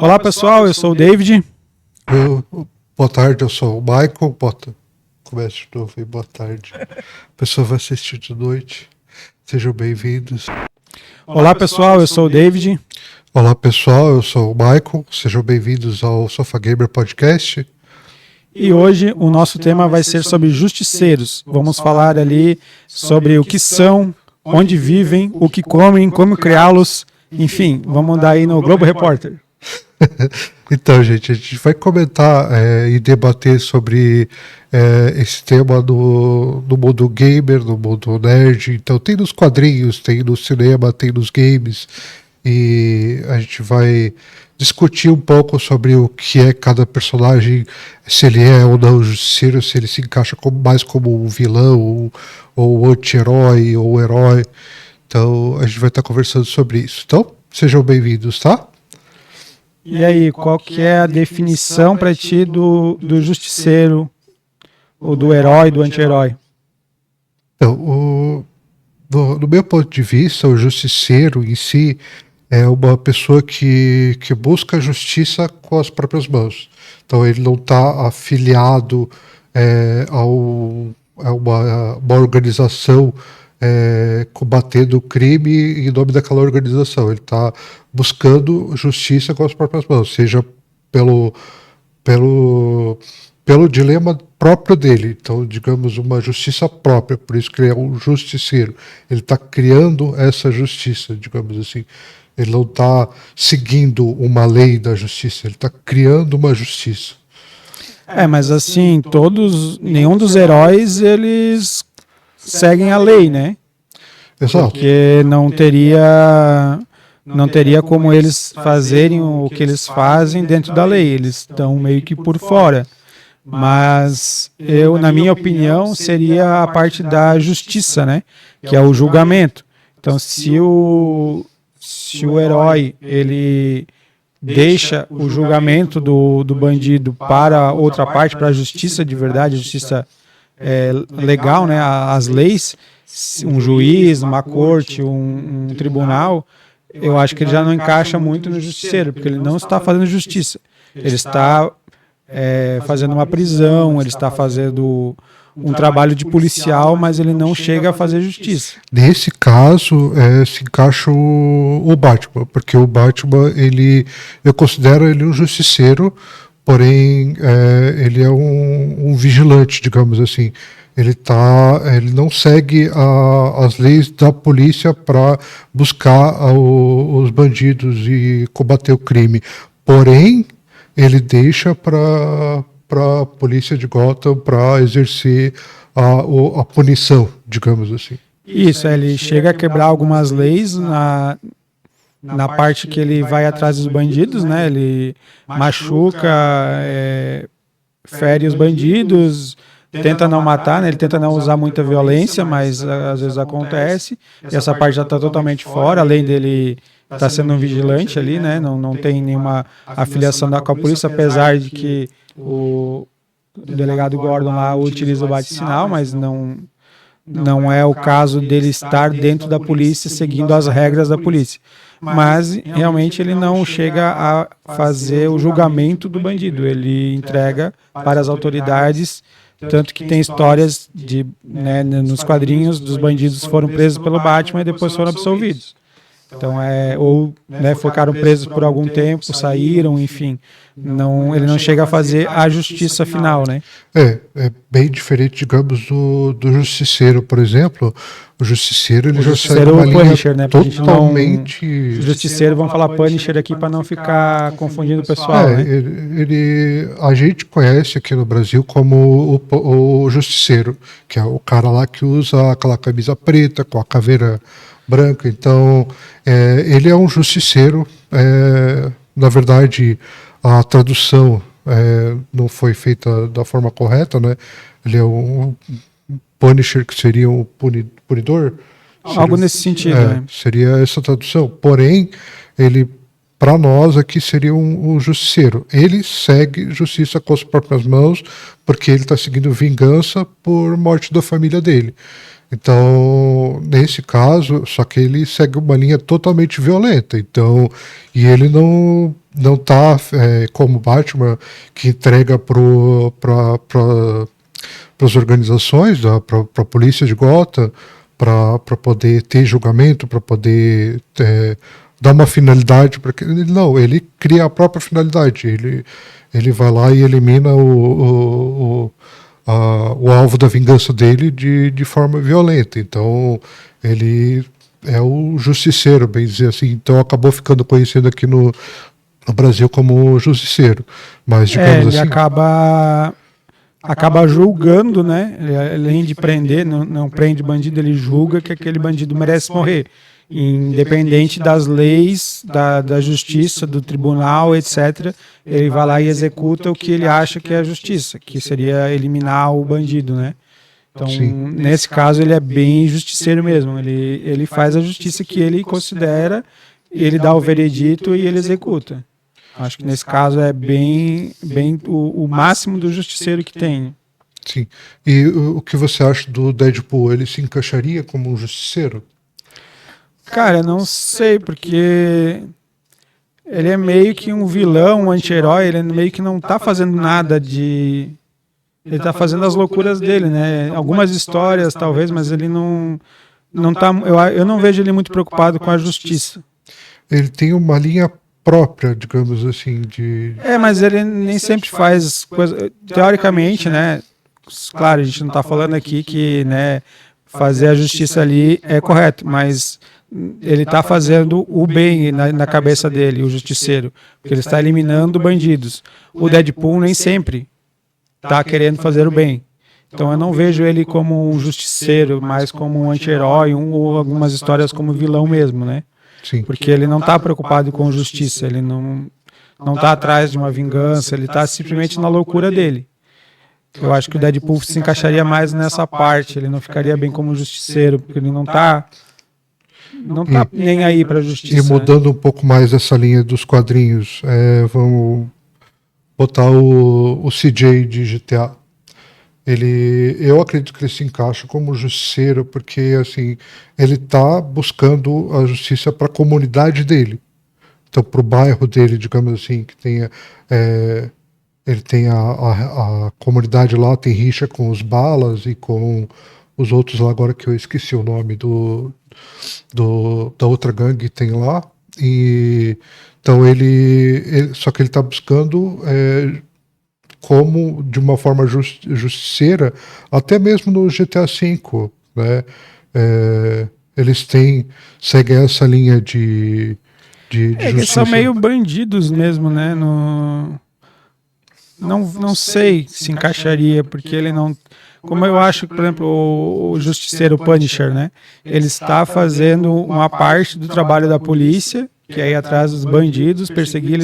Olá pessoal, eu sou o David. Boa tarde, eu sou o Michael. Comece de novo aí, boa tarde. A pessoa vai assistir de noite. Sejam bem-vindos. Olá pessoal, eu sou o David. Olá pessoal, eu sou o Michael. Sejam bem-vindos ao Sofa Gamer Podcast. E hoje o nosso tema vai ser sobre justiceiros. Vamos falar ali sobre o que são, onde vivem, o que comem, como criá-los. Enfim, vamos dar aí no Globo Repórter. Então, gente, a gente vai comentar e debater sobre esse tema no mundo gamer, no mundo nerd. Então, tem nos quadrinhos, tem no cinema, tem nos games. E a gente vai discutir um pouco sobre o que é cada personagem, se ele é ou não justiceiro, se ele se encaixa mais como um vilão, ou anti-herói, ou herói. Então, a gente vai estar conversando sobre isso. Então, sejam bem-vindos, tá? E aí, qual que é a definição para ti do justiceiro, ou do herói, do anti-herói? Então, no meu ponto de vista, o justiceiro em si é uma pessoa que busca a justiça com as próprias mãos. Então, ele não está afiliado a uma organização combatendo o crime em nome daquela organização. Ele está buscando justiça com as próprias mãos, seja pelo dilema próprio dele. Então, digamos, uma justiça própria, por isso que ele é um justiceiro. Ele está criando essa justiça, digamos assim. Ele não está seguindo uma lei da justiça, ele está criando uma justiça. Mas assim, nenhum dos heróis, eles seguem a lei, né? Exato. Porque não teria como eles fazerem o que eles fazem dentro da lei. Eles estão meio que por fora. Mas na minha opinião, seria a parte da justiça, né? Que é o julgamento. Então, se o herói ele deixa o julgamento do bandido para outra parte, para a justiça de verdade, a justiça legal, né? As leis, um juiz, uma corte, um tribunal, eu acho que ele já não encaixa muito no justiceiro, porque ele não está fazendo justiça. Ele está fazendo uma prisão, ele está fazendo um trabalho de policial, mas ele não chega a fazer justiça. Nesse caso, se encaixa o Batman, porque o Batman, eu considero ele um justiceiro, porém ele é um vigilante, digamos assim. Ele não segue as leis da polícia para buscar os bandidos e combater o crime. Porém, ele deixa para a polícia de Gotham para exercer a punição, digamos assim. Isso, ele chega a quebrar algumas leis na parte que ele vai atrás dos bandidos, né? Ele machuca, fere os bandidos, tenta não matar, né? Ele tenta não usar muita violência, mas às vezes acontece. E essa parte já está totalmente fora, além dele estar sendo um vigilante ali, né? Não tem nenhuma afiliação com a polícia, apesar de que o delegado Gordon lá utiliza o bate-sinal, mas não é o caso dele estar dentro da polícia seguindo as regras da polícia. Mas realmente ele não chega a fazer o julgamento do bandido, ele entrega para as autoridades, tanto que tem histórias nos quadrinhos dos bandidos foram presos pelo Batman e depois foram absolvidos. Então, ficaram presos por algum tempo, saíram, enfim. Ele não chega a fazer a justiça final, né? É bem diferente, digamos, do Justiceiro, por exemplo. O Justiceiro, ele já segue uma linha Punisher, né? totalmente... O Justiceiro, vamos falar Punisher aqui para não ficar confundindo o pessoal, né? A gente conhece aqui no Brasil como o Justiceiro, que é o cara lá que usa aquela camisa preta com a caveira branca. Então, ele é um justiceiro. Na verdade, a tradução não foi feita da forma correta, né? Ele é um Punisher, que seria um punidor. Algo nesse sentido, né? Seria essa tradução. Porém, ele, para nós aqui, seria um justiceiro. Ele segue justiça com as próprias mãos, porque ele está seguindo vingança por morte da família dele. Então, nesse caso, só que ele segue uma linha totalmente violenta. Então, e ele não está como Batman, que entrega para as organizações, para a polícia de Gotham, para poder ter julgamento, para poder dar uma finalidade para que não, ele cria a própria finalidade, ele vai lá e elimina o alvo da vingança dele de forma violenta. Então ele é o justiceiro, bem dizer assim. Então acabou ficando conhecido aqui no Brasil como justiceiro, mas digamos ele assim, acaba julgando, né? Ele, além de prender, não prende bandido, ele julga que aquele bandido merece morrer, independente das leis, da justiça, do tribunal, etc. Ele vai lá e executa o que ele acha que é a justiça, que seria eliminar o bandido, né? Então, sim. nesse caso, ele é bem justiceiro mesmo. Ele faz a justiça que ele considera, ele dá o veredito e ele executa. Acho que nesse caso é bem o máximo do justiceiro que tem. Sim. E o que você acha do Deadpool? Ele se encaixaria como um justiceiro? Cara, eu não sei, porque ele é meio que um vilão, um anti-herói, ele meio que não tá fazendo nada de... Ele tá fazendo as loucuras dele, né? Algumas histórias, talvez, mas ele não tá... Eu não vejo ele muito preocupado com a justiça. Ele tem uma linha própria, digamos assim, de... Mas ele nem sempre faz coisas... Teoricamente, né? Claro, a gente não tá falando aqui que, né, fazer a justiça ali é correto, mas ele está fazendo o bem na cabeça dele, o justiceiro, porque ele está eliminando bandidos. O Deadpool nem sempre está querendo fazer o bem. Então eu não vejo ele como um justiceiro, mas como um anti-herói, ou algumas histórias como vilão mesmo, né? Sim. Porque ele não está preocupado com justiça, ele não está atrás de uma vingança, ele está simplesmente na loucura dele. Eu acho que o Deadpool se encaixaria mais nessa parte, ele não ficaria bem como justiceiro, porque ele não está nem aí para a justiça. E mudando um pouco mais essa linha dos quadrinhos, vamos botar o CJ de GTA. Eu acredito que ele se encaixa como justiceiro, porque assim, ele está buscando a justiça para a comunidade dele. Então, para o bairro dele, digamos assim, que tenha... ele tem a comunidade lá, tem rixa com os Balas e com os outros lá, agora que eu esqueci o nome da outra gangue que tem lá. E então só que ele está buscando como de uma forma justiceira, até mesmo no GTA V, né? Eles seguem essa linha de justiça. Eles são meio bandidos mesmo, né? Não sei se encaixaria, porque ele não... Como eu acho que, por exemplo, o Justiceiro Punisher, né? Ele está fazendo uma parte do trabalho da polícia, que é ir atrás dos bandidos, perseguir,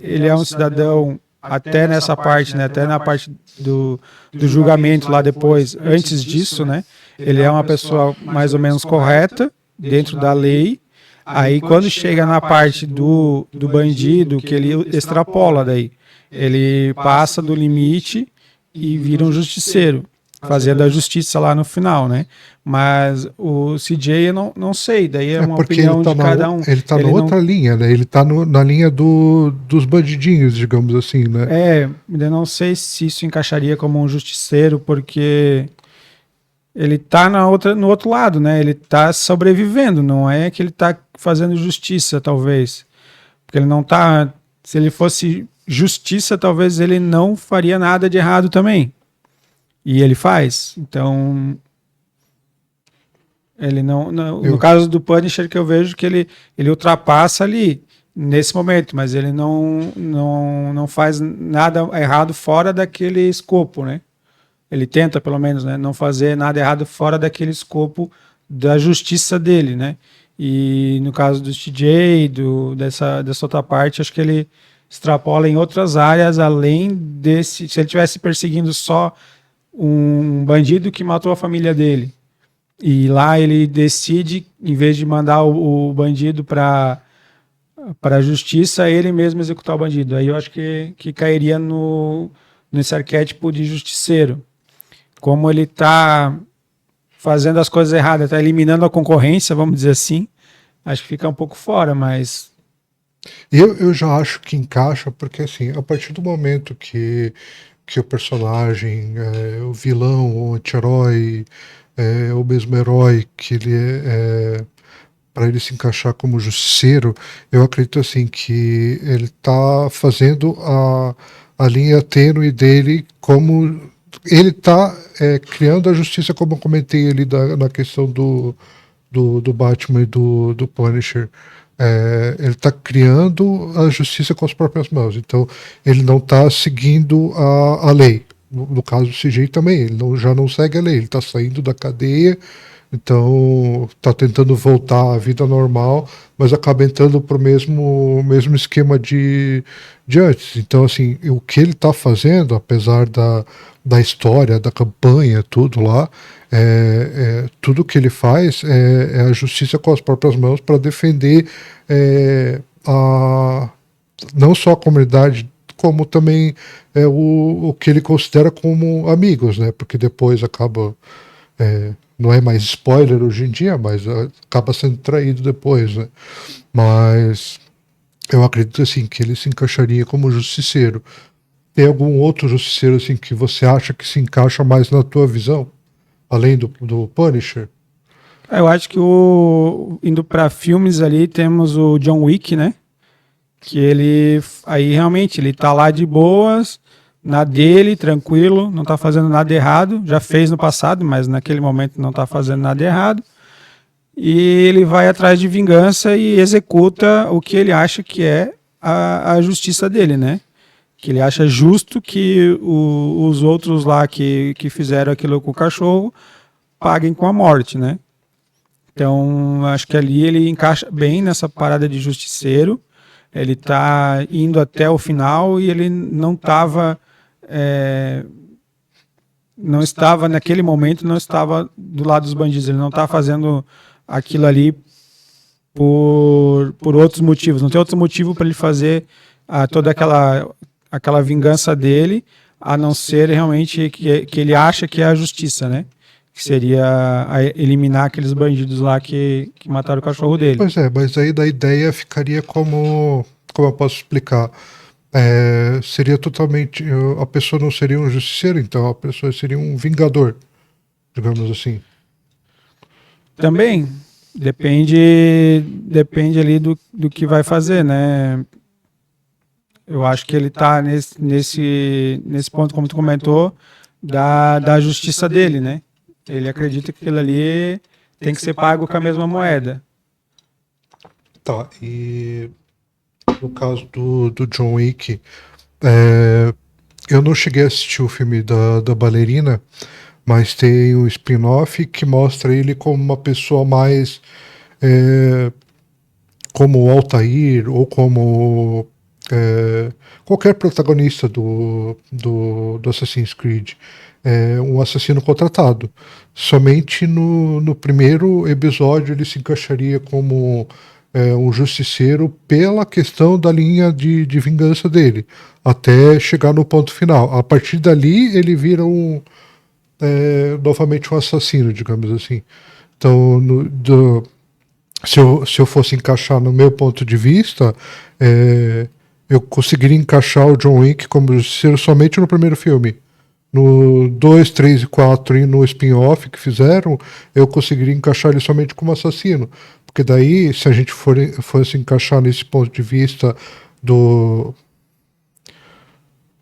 ele é um cidadão até nessa parte, né? Até na parte do julgamento lá depois, antes disso, né? Ele é uma pessoa mais ou menos correta, dentro da lei. Aí quando chega na parte do bandido, que ele extrapola daí, ele passa do limite e vira um justiceiro, fazendo a justiça lá no final, né? Mas o CJ eu não sei, daí é uma opinião de cada um. Ele está na outra linha, né? Ele está na linha dos bandidinhos, digamos assim, né? Eu não sei se isso encaixaria como um justiceiro, porque ele está no outro lado, né? Ele está sobrevivendo, não é que ele está fazendo justiça, talvez. Porque ele não está... Se ele fosse justiça, talvez ele não faria nada de errado também. E ele faz. Então, ele no caso do Punisher, que eu vejo que ele ultrapassa ali, nesse momento, mas ele não faz nada errado fora daquele escopo, né? Ele tenta, pelo menos, né, não fazer nada errado fora daquele escopo da justiça dele, né? E no caso do TJ, dessa outra parte, acho que ele extrapola em outras áreas, além desse... Se ele estivesse perseguindo só um bandido que matou a família dele, e lá ele decide, em vez de mandar o bandido para a justiça, ele mesmo executar o bandido. Aí eu acho que cairia nesse arquétipo de justiceiro. Como ele está fazendo as coisas erradas, está eliminando a concorrência, vamos dizer assim, acho que fica um pouco fora, mas Eu já acho que encaixa, porque assim, a partir do momento que o personagem, o vilão, o anti-herói, o mesmo herói, que ele para ele se encaixar como justiceiro, eu acredito assim que ele está fazendo a linha tênue dele como ele está criando a justiça, como eu comentei ali na questão do Batman e do Punisher. Ele está criando a justiça com as próprias mãos. Então, ele não está seguindo a lei. No caso do CJ também, ele já não segue a lei, ele está saindo da cadeia, então está tentando voltar à vida normal, mas acaba entrando para o mesmo esquema de antes. Então, assim, o que ele está fazendo, apesar da história, da campanha, tudo lá, tudo que ele faz é a justiça com as próprias mãos para defender não só a comunidade, como também o que ele considera como amigos, né? Porque depois acaba, não é mais spoiler hoje em dia, mas acaba sendo traído depois, né? Mas eu acredito assim que ele se encaixaria como justiceiro. Tem algum outro justiceiro assim que você acha que se encaixa mais na tua visão, além do Punisher? Eu acho que indo para filmes ali, temos o John Wick, né? Que ele, aí realmente, ele tá lá de boas, na dele, tranquilo, não tá fazendo nada errado, já fez no passado, mas naquele momento não tá fazendo nada errado, e ele vai atrás de vingança e executa o que ele acha que é a justiça dele, né? Que ele acha justo que os outros lá que fizeram aquilo com o cachorro paguem com a morte, né? Então, acho que ali ele encaixa bem nessa parada de justiceiro. Ele está indo até o final e ele não estava naquele momento, não estava do lado dos bandidos. Ele não está fazendo aquilo ali por outros motivos. Não tem outro motivo para ele fazer toda aquela vingança dele, a não ser realmente que ele acha que é a justiça, né? Que seria eliminar aqueles bandidos lá que mataram o cachorro dele. Pois é, mas aí da ideia ficaria como eu posso explicar? Seria totalmente, a pessoa não seria um justiceiro, então a pessoa seria um vingador, digamos assim. Também depende ali do que vai fazer, né? Eu acho que ele está nesse ponto, como tu comentou, da justiça dele, né? Ele acredita que aquilo ali tem que ser pago com a mesma moeda. Tá, e no caso do John Wick, eu não cheguei a assistir o filme da bailarina, mas tem um spin-off que mostra ele como uma pessoa mais como o Altair ou como qualquer protagonista do Assassin's Creed, um assassino contratado. Somente no primeiro episódio ele se encaixaria como um justiceiro pela questão da linha de vingança dele, até chegar no ponto final. A partir dali ele vira novamente um assassino, digamos assim. Então, se eu fosse encaixar no meu ponto de vista, eu conseguiria encaixar o John Wick como justiceiro somente no primeiro filme. No 2, 3 e 4 e no spin-off que fizeram, eu conseguiria encaixar ele somente como assassino. Porque daí, se a gente fosse encaixar nesse ponto de vista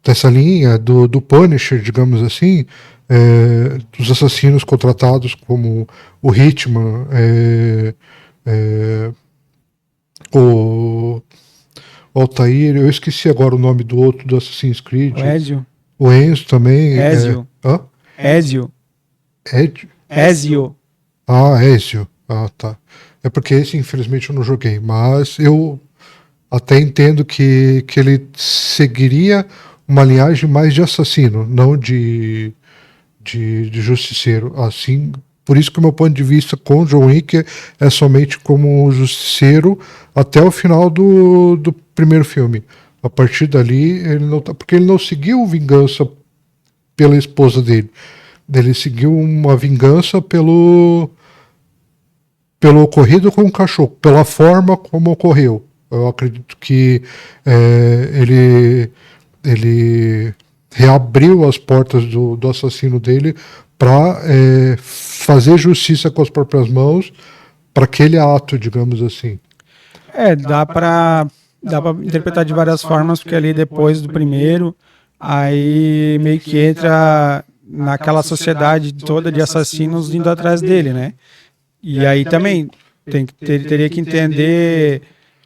dessa linha do Punisher, digamos assim, dos assassinos contratados como o Hitman, o Altair, eu esqueci agora o nome do outro do Assassin's Creed. O Ezio. O Enzo também. Ezio. Ezio. Ezio. Ah, Ezio. Ah, tá. É porque esse, infelizmente, eu não joguei. Mas eu até entendo que ele seguiria uma linhagem mais de assassino, não de justiceiro. Assim, por isso que o meu ponto de vista com o John Wick é somente como justiceiro até o final do primeiro filme. A partir dali, porque ele não seguiu vingança pela esposa dele. Ele seguiu uma vingança pelo ocorrido com o cachorro, pela forma como ocorreu. Eu acredito que ele reabriu as portas do assassino dele para fazer justiça com as próprias mãos para aquele ato, digamos assim. Dá pra interpretar de várias formas, porque ali depois do primeiro, aí meio que entra naquela sociedade toda de assassinos indo atrás dele, né? E aí também teria que entender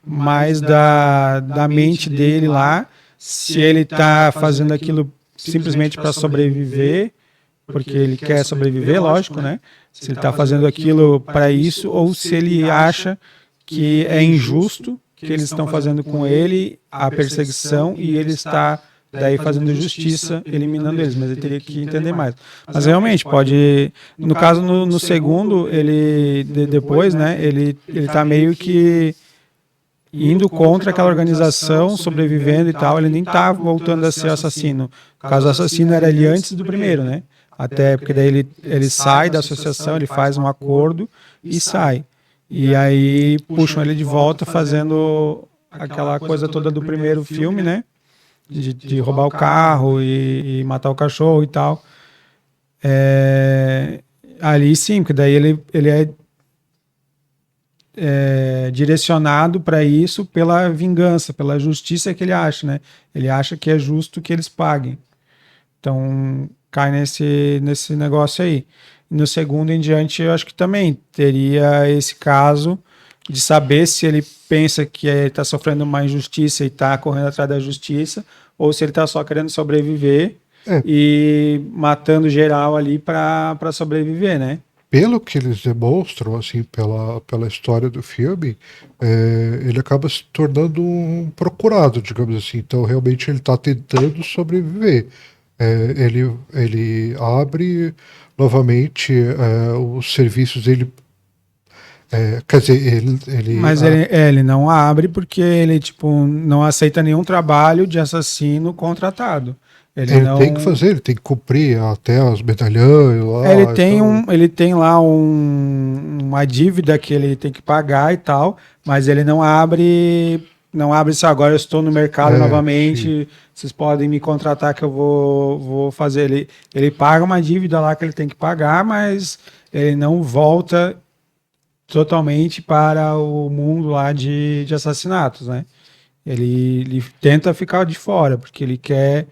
mais da mente dele lá, se ele tá fazendo aquilo simplesmente para sobreviver, porque ele quer sobreviver, lógico, né? Se ele está fazendo aquilo para isso, ou se ele acha que é injusto que eles estão fazendo com ele a perseguição e ele está daí fazendo justiça, eliminando eles, mas ele teria que entender mais. Mas realmente pode, no caso no segundo, ele depois, né, ele está meio que indo contra aquela organização, sobrevivendo e tal, ele nem tá voltando a ser assassino. O caso do assassino era ele antes do primeiro, né? Até porque daí ele sai da associação, ele faz um acordo e sai. E aí puxam ele de volta fazendo aquela coisa toda do primeiro filme, né? De roubar o carro e matar o cachorro e tal. Ali sim, porque daí ele é direcionado para isso pela vingança, pela justiça que ele acha, né? Ele acha que é justo que eles paguem. Então cai nesse negócio aí. No segundo em diante, eu acho que também teria esse caso de saber se ele pensa que ele está sofrendo uma injustiça e está correndo atrás da justiça, ou se ele está só querendo sobreviver e matando geral ali para sobreviver, né? Pelo que eles demonstram, assim, pela história do filme, ele acaba se tornando um procurado, digamos assim. Então, realmente, ele está tentando sobreviver. Ele abre novamente os serviços dele. Quer dizer, Mas ele não abre porque ele tipo, não aceita nenhum trabalho de assassino contratado. Ele tem que fazer, ele tem que cumprir até as medalhões lá. Ele tem lá uma dívida que ele tem que pagar e tal, mas ele não abre isso agora, eu estou no mercado novamente, sim. Vocês podem me contratar que eu vou fazer. Ele paga uma dívida lá que ele tem que pagar, mas ele não volta totalmente para o mundo lá de assassinatos, né? Ele tenta ficar de fora, porque ele quer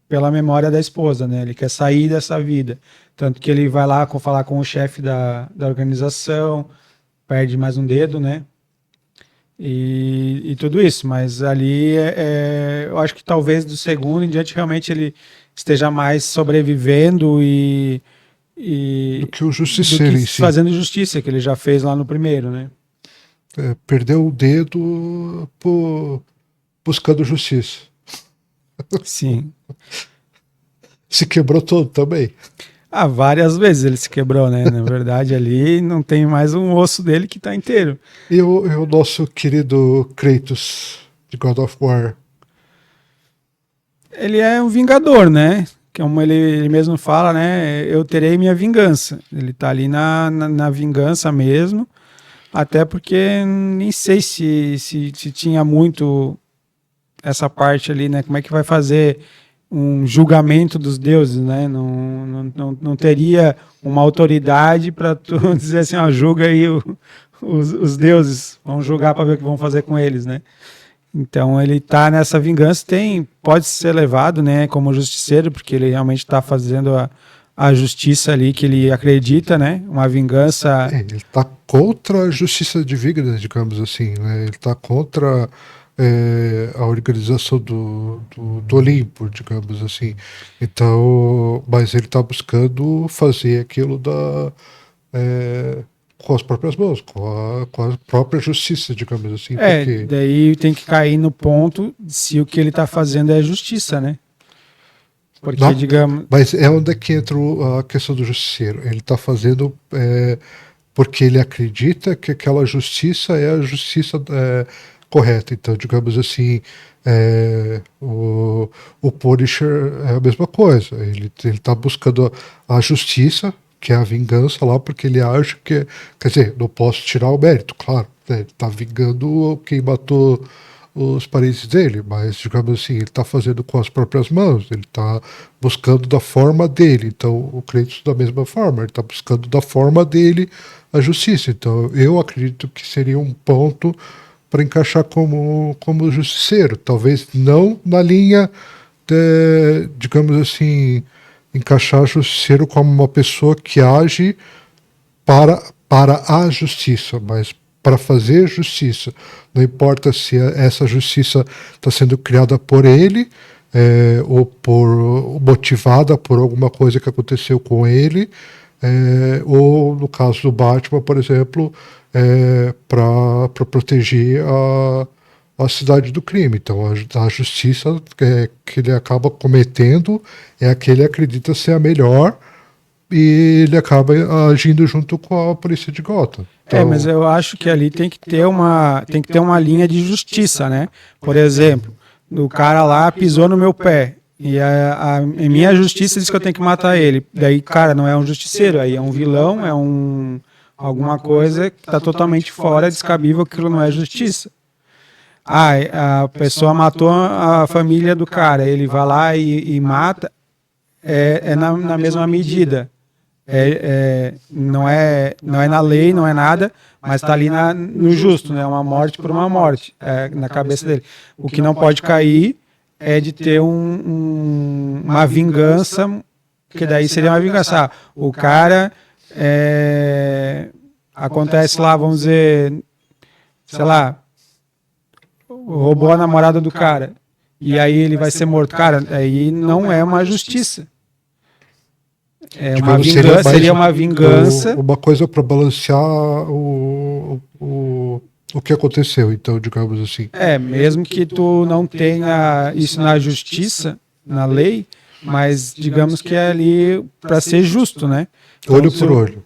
pela memória da esposa, né? Ele quer sair dessa vida. Tanto que ele vai lá falar com o chefe da organização, perde mais um dedo, né? E tudo isso, mas ali eu acho que talvez do segundo em diante realmente ele esteja mais sobrevivendo do que o justiceiro em si. Fazendo justiça, que ele já fez lá no primeiro, né? Perdeu o dedo buscando justiça. Sim. Se quebrou todo também. Várias vezes ele se quebrou, né? Na verdade, ali não tem mais um osso dele que tá inteiro. E o nosso querido Kratos, de God of War? Ele é um vingador, né? Como ele mesmo fala, né? Eu terei minha vingança. Ele tá ali na vingança mesmo. Até porque nem sei se tinha muito essa parte ali, né? Como é que vai fazer um julgamento dos deuses, né? Não teria uma autoridade para tu dizer assim, ó, julga aí os deuses, vamos julgar para ver o que vão fazer com eles, né? Então ele tá nessa vingança, pode ser levado, né, como justiceiro, porque ele realmente está fazendo a justiça ali que ele acredita, né? Uma vingança. Ele está contra a justiça divina, digamos assim, né? Ele está contra a organização do Olimpo, digamos assim. Então, mas ele está buscando fazer aquilo com as próprias mãos, com a própria justiça, digamos assim. Porque daí tem que cair no ponto se o que ele está fazendo é justiça, né? Porque, digamos... Mas é onde é que entra a questão do justiceiro. Ele está fazendo porque ele acredita que aquela justiça é a justiça correta. Então, digamos assim, o Punisher é a mesma coisa. Ele está buscando a justiça, que é a vingança lá, porque ele acha que... Quer dizer, não posso tirar o mérito, claro. né, ele está vingando quem matou os parentes dele, mas, digamos assim, ele está fazendo com as próprias mãos, ele está buscando da forma dele. Então, o Kratos, da mesma forma, ele está buscando da forma dele a justiça. Então, eu acredito que seria um ponto para encaixar como justiceiro. Talvez não na linha, digamos assim, encaixar justiceiro como uma pessoa que age para a justiça, mas para fazer justiça. Não importa se essa justiça está sendo criada por ele, ou motivada por alguma coisa que aconteceu com ele, ou no caso do Batman, por exemplo, para proteger a cidade do crime. Então, a justiça que ele acaba cometendo é a que ele acredita ser a melhor, e ele acaba agindo junto com a polícia de Gotham. Então, mas eu acho que ali tem que ter uma linha de justiça, né? Por exemplo, o cara lá pisou no meu pé e a minha justiça diz que eu tenho que matar ele. Daí, cara, não é um justiceiro, aí é um vilão, alguma coisa que está totalmente fora, descabível, aquilo não é justiça. A pessoa matou a família do cara, ele vai lá e mata, na mesma medida. Não é na lei, não é nada, mas está ali no justo, né? Uma morte por uma morte, na cabeça dele. O que não pode cair é de ter uma vingança, que daí seria uma vingança. O cara acontece lá, vamos dizer, sei lá, roubou a namorada do cara, e aí ele vai ser morto. Cara, aí não é uma justiça. Seria uma vingança. Uma coisa para balancear o que aconteceu, então, digamos assim. Mesmo que tu não tenha isso na justiça, na lei, mas digamos que é ali para ser justo, né? Então, olho por olho.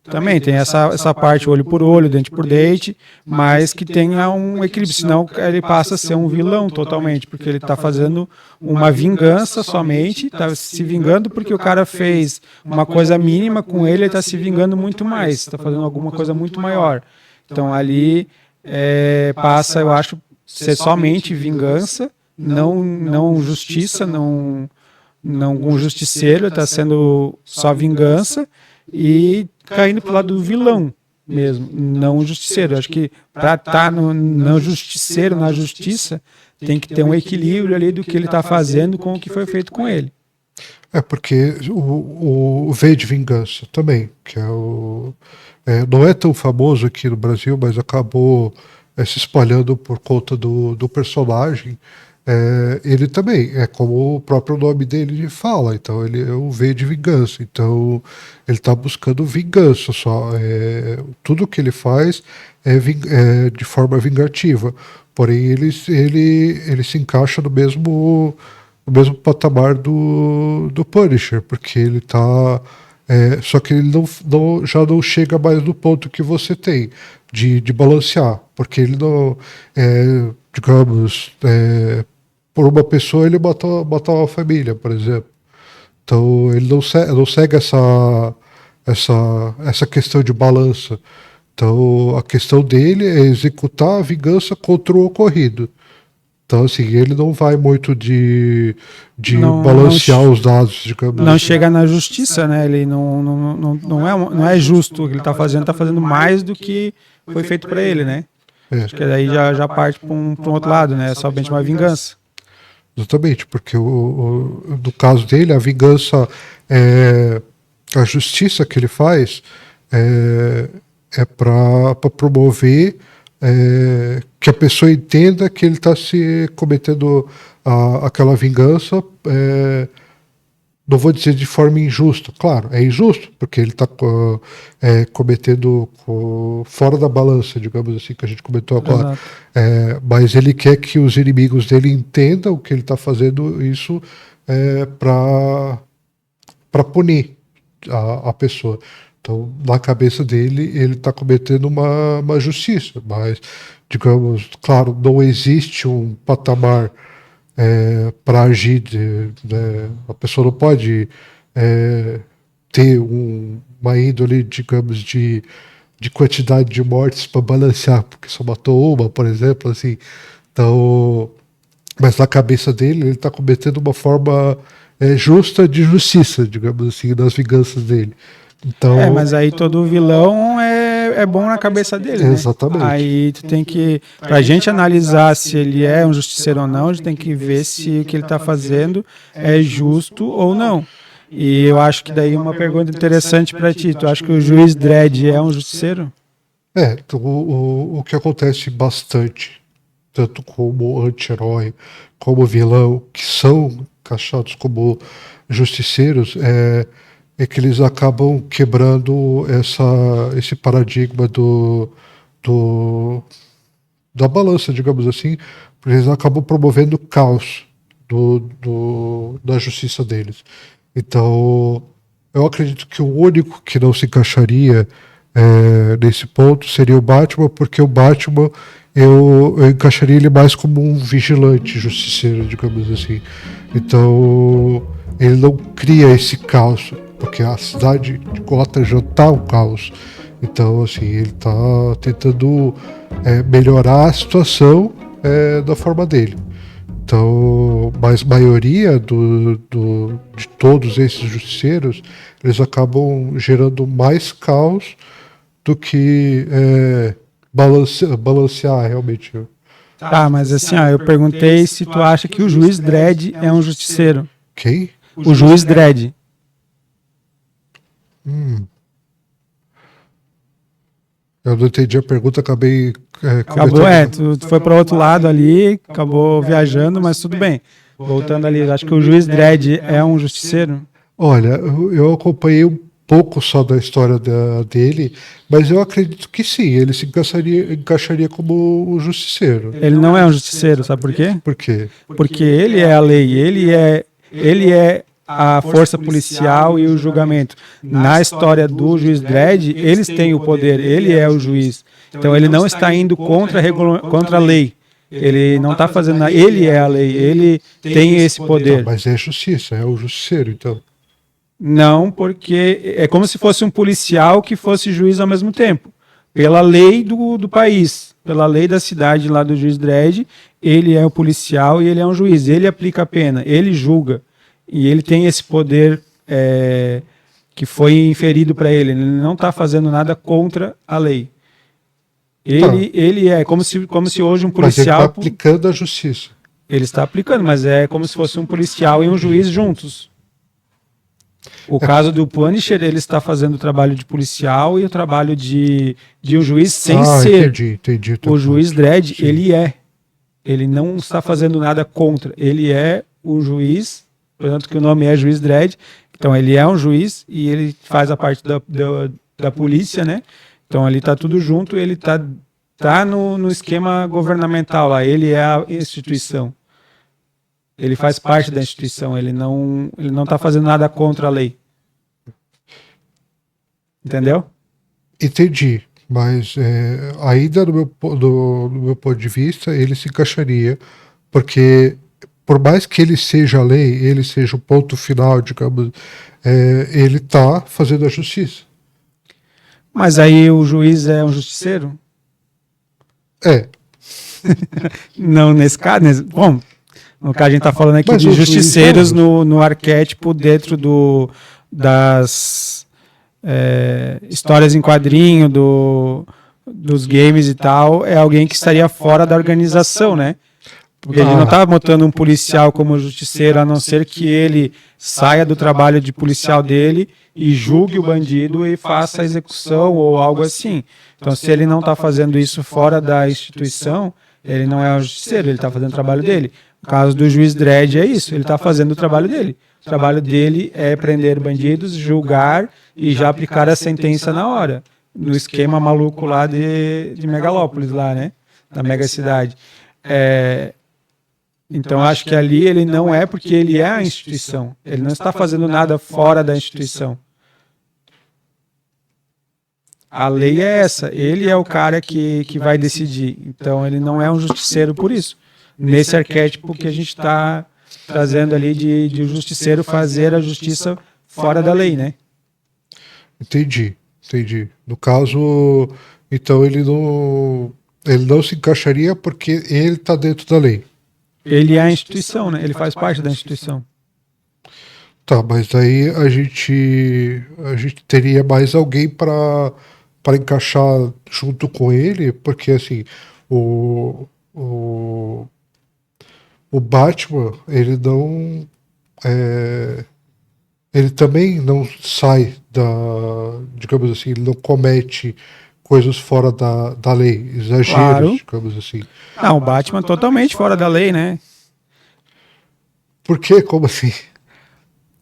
Também tem essa parte olho por olho, dente por dente, mas que tenha um equilíbrio, senão ele passa a ser um vilão totalmente, porque ele está fazendo uma vingança somente, está se vingando porque o cara fez uma coisa mínima com ele está se vingando muito mais, está fazendo alguma coisa muito maior. Então ali passa, eu acho, ser somente vingança, não justiça, não um justiceiro, está sendo só vingança, e caindo pro lado do vilão mesmo, não o justiceiro. Acho que para estar no justiceiro, na justiça, tem que ter um equilíbrio ali do que ele está fazendo com o que foi feito com ele. Porque o V de Vingança também, que não é tão famoso aqui no Brasil, mas acabou se espalhando por conta do personagem. Ele também, como o próprio nome dele fala, então ele é o V de Vingança, então ele está buscando vingança só, tudo que ele faz é de forma vingativa, porém ele se encaixa no mesmo patamar do Punisher, porque ele está só que ele já não chega mais no ponto que você tem de balancear, porque ele não, digamos, por uma pessoa ele matou uma família, por exemplo. Então ele não segue essa questão de balança. Então a questão dele é executar a vingança contra o ocorrido. Então assim, ele não vai muito de balancear os dados, digamos. Não chega na justiça, né? Ele não é justo o que ele está fazendo mais do que foi feito para ele, né? Acho que daí já parte para um outro lado, né? É somente uma vingança. Exatamente, porque no caso dele, a vingança, a justiça que ele faz é para promover que a pessoa entenda que ele está se cometendo aquela vingança, não vou dizer de forma injusta, claro, é injusto, porque ele está cometendo fora da balança, digamos assim, que a gente comentou agora. Mas ele quer que os inimigos dele entendam que ele está fazendo isso para punir a pessoa. Então, na cabeça dele, ele está cometendo uma justiça, mas, digamos, claro, não existe um patamar para agir, né? A pessoa não pode ter uma índole, digamos, de de quantidade de mortes para balancear, porque só matou uma, por exemplo, assim. Então, mas na cabeça dele, ele está cometendo uma forma justa de justiça, digamos assim, nas vinganças dele. Então, mas aí todo vilão é bom na cabeça dele, né? Exatamente. Aí tu tem que, pra gente analisar se ele é um justiceiro ou não, a gente tem que ver se o que ele tá fazendo é justo ou não. E eu acho que daí uma pergunta interessante para ti, tu acha que o juiz Dredd é um justiceiro? O que acontece bastante, tanto como anti-herói, como vilão, que são encaixados como justiceiros, é que eles acabam quebrando esse paradigma da balança, digamos assim, porque eles acabam promovendo o caos da justiça deles. Então, eu acredito que o único que não se encaixaria nesse ponto seria o Batman, porque o Batman eu encaixaria ele mais como um vigilante justiceiro, digamos assim. Então, ele não cria esse caos, porque a cidade de Gotham já está um caos. Então, assim, ele está tentando melhorar a situação da forma dele. Então, mas a maioria de todos esses justiceiros, eles acabam gerando mais caos do que balancear realmente. Tá, mas assim, eu perguntei se tu acha que o juiz Dredd é um justiceiro. Quem? O juiz Dredd. Eu não entendi a pergunta, acabei Acabou, tu foi para outro lado ali, acabou viajando, mas tudo bem. Voltando ali, acho que o juiz Dredd é um justiceiro. Olha, eu acompanhei um pouco só da história dele, mas eu acredito que sim, ele se encaixaria como um justiceiro. Ele não é um justiceiro, sabe por quê? Por quê? Porque ele é a lei, ele é a força policial e o julgamento. Na história do juiz Dredd, eles têm o poder, ele é o juiz. Então ele não está indo contra a lei. Ele não está fazendo nada, ele é a lei, ele tem esse poder. Não, mas é justiça, é o justiceiro, então. Não, porque é como se fosse um policial que fosse juiz ao mesmo tempo. Pela lei do país, pela lei da cidade lá do juiz Dredd, ele é o policial e ele é um juiz. Ele aplica a pena, ele julga. E ele tem esse poder que foi inferido para ele. Ele não está fazendo nada contra a lei. Ele é como se hoje um policial... Mas ele está aplicando a justiça. Ele está aplicando, mas é como se fosse um policial e um juiz juntos. O caso do Punisher, ele está fazendo o trabalho de policial e o trabalho de um juiz sem ser. Entendi. O juiz Dredd, ele não está fazendo nada contra. Ele é o juiz, portanto que o nome é juiz Dredd. Então ele é um juiz e ele faz a parte da polícia, né? Então ali está tudo junto, ele tá no esquema governamental lá, ele é a instituição. Ele faz parte da instituição, ele não está fazendo nada contra a lei. Entendeu? Entendi, mas ainda no meu ponto de vista, ele se encaixaria, porque por mais que ele seja a lei, ele seja o ponto final, digamos, ele está fazendo a justiça. Mas aí o juiz é um justiceiro? Não, nesse caso... Bom, no caso a gente está falando aqui de justiceiros no arquétipo dentro das histórias em quadrinho, dos games e tal, é alguém que estaria fora da organização, né? Porque ele não está botando um policial como justiceiro, a não ser que ele saia do trabalho de policial dele e julgue o bandido e faça a execução ou algo assim. Então, se ele não está fazendo isso fora da instituição, ele não é um justiceiro, ele está fazendo o trabalho dele. No caso do juiz Dredd é isso, ele está fazendo o trabalho dele. O trabalho dele é prender bandidos, julgar e já aplicar a sentença na hora. No esquema maluco lá de Megalópolis, lá, né? Da mega cidade. Então, acho que ali ele não é porque ele é a instituição. Ele não está fazendo nada fora da instituição. A lei é essa. Ele é o cara que vai decidir. Então, ele não é um justiceiro por isso. Nesse arquétipo que a gente está trazendo ali de o justiceiro fazer a justiça fora da lei, né? Entendi. Entendi. No caso, então ele não se encaixaria porque ele está dentro da lei. Ele é a instituição, né? Ele faz parte da instituição. Tá, mas aí a gente teria mais alguém para encaixar junto com ele, porque assim, o, o, o Batman, ele não. Ele também não sai digamos assim, ele não comete coisas fora da lei, exageros, Claro. digamos assim. Não, o Batman totalmente fora da lei, né? Por quê? Como assim?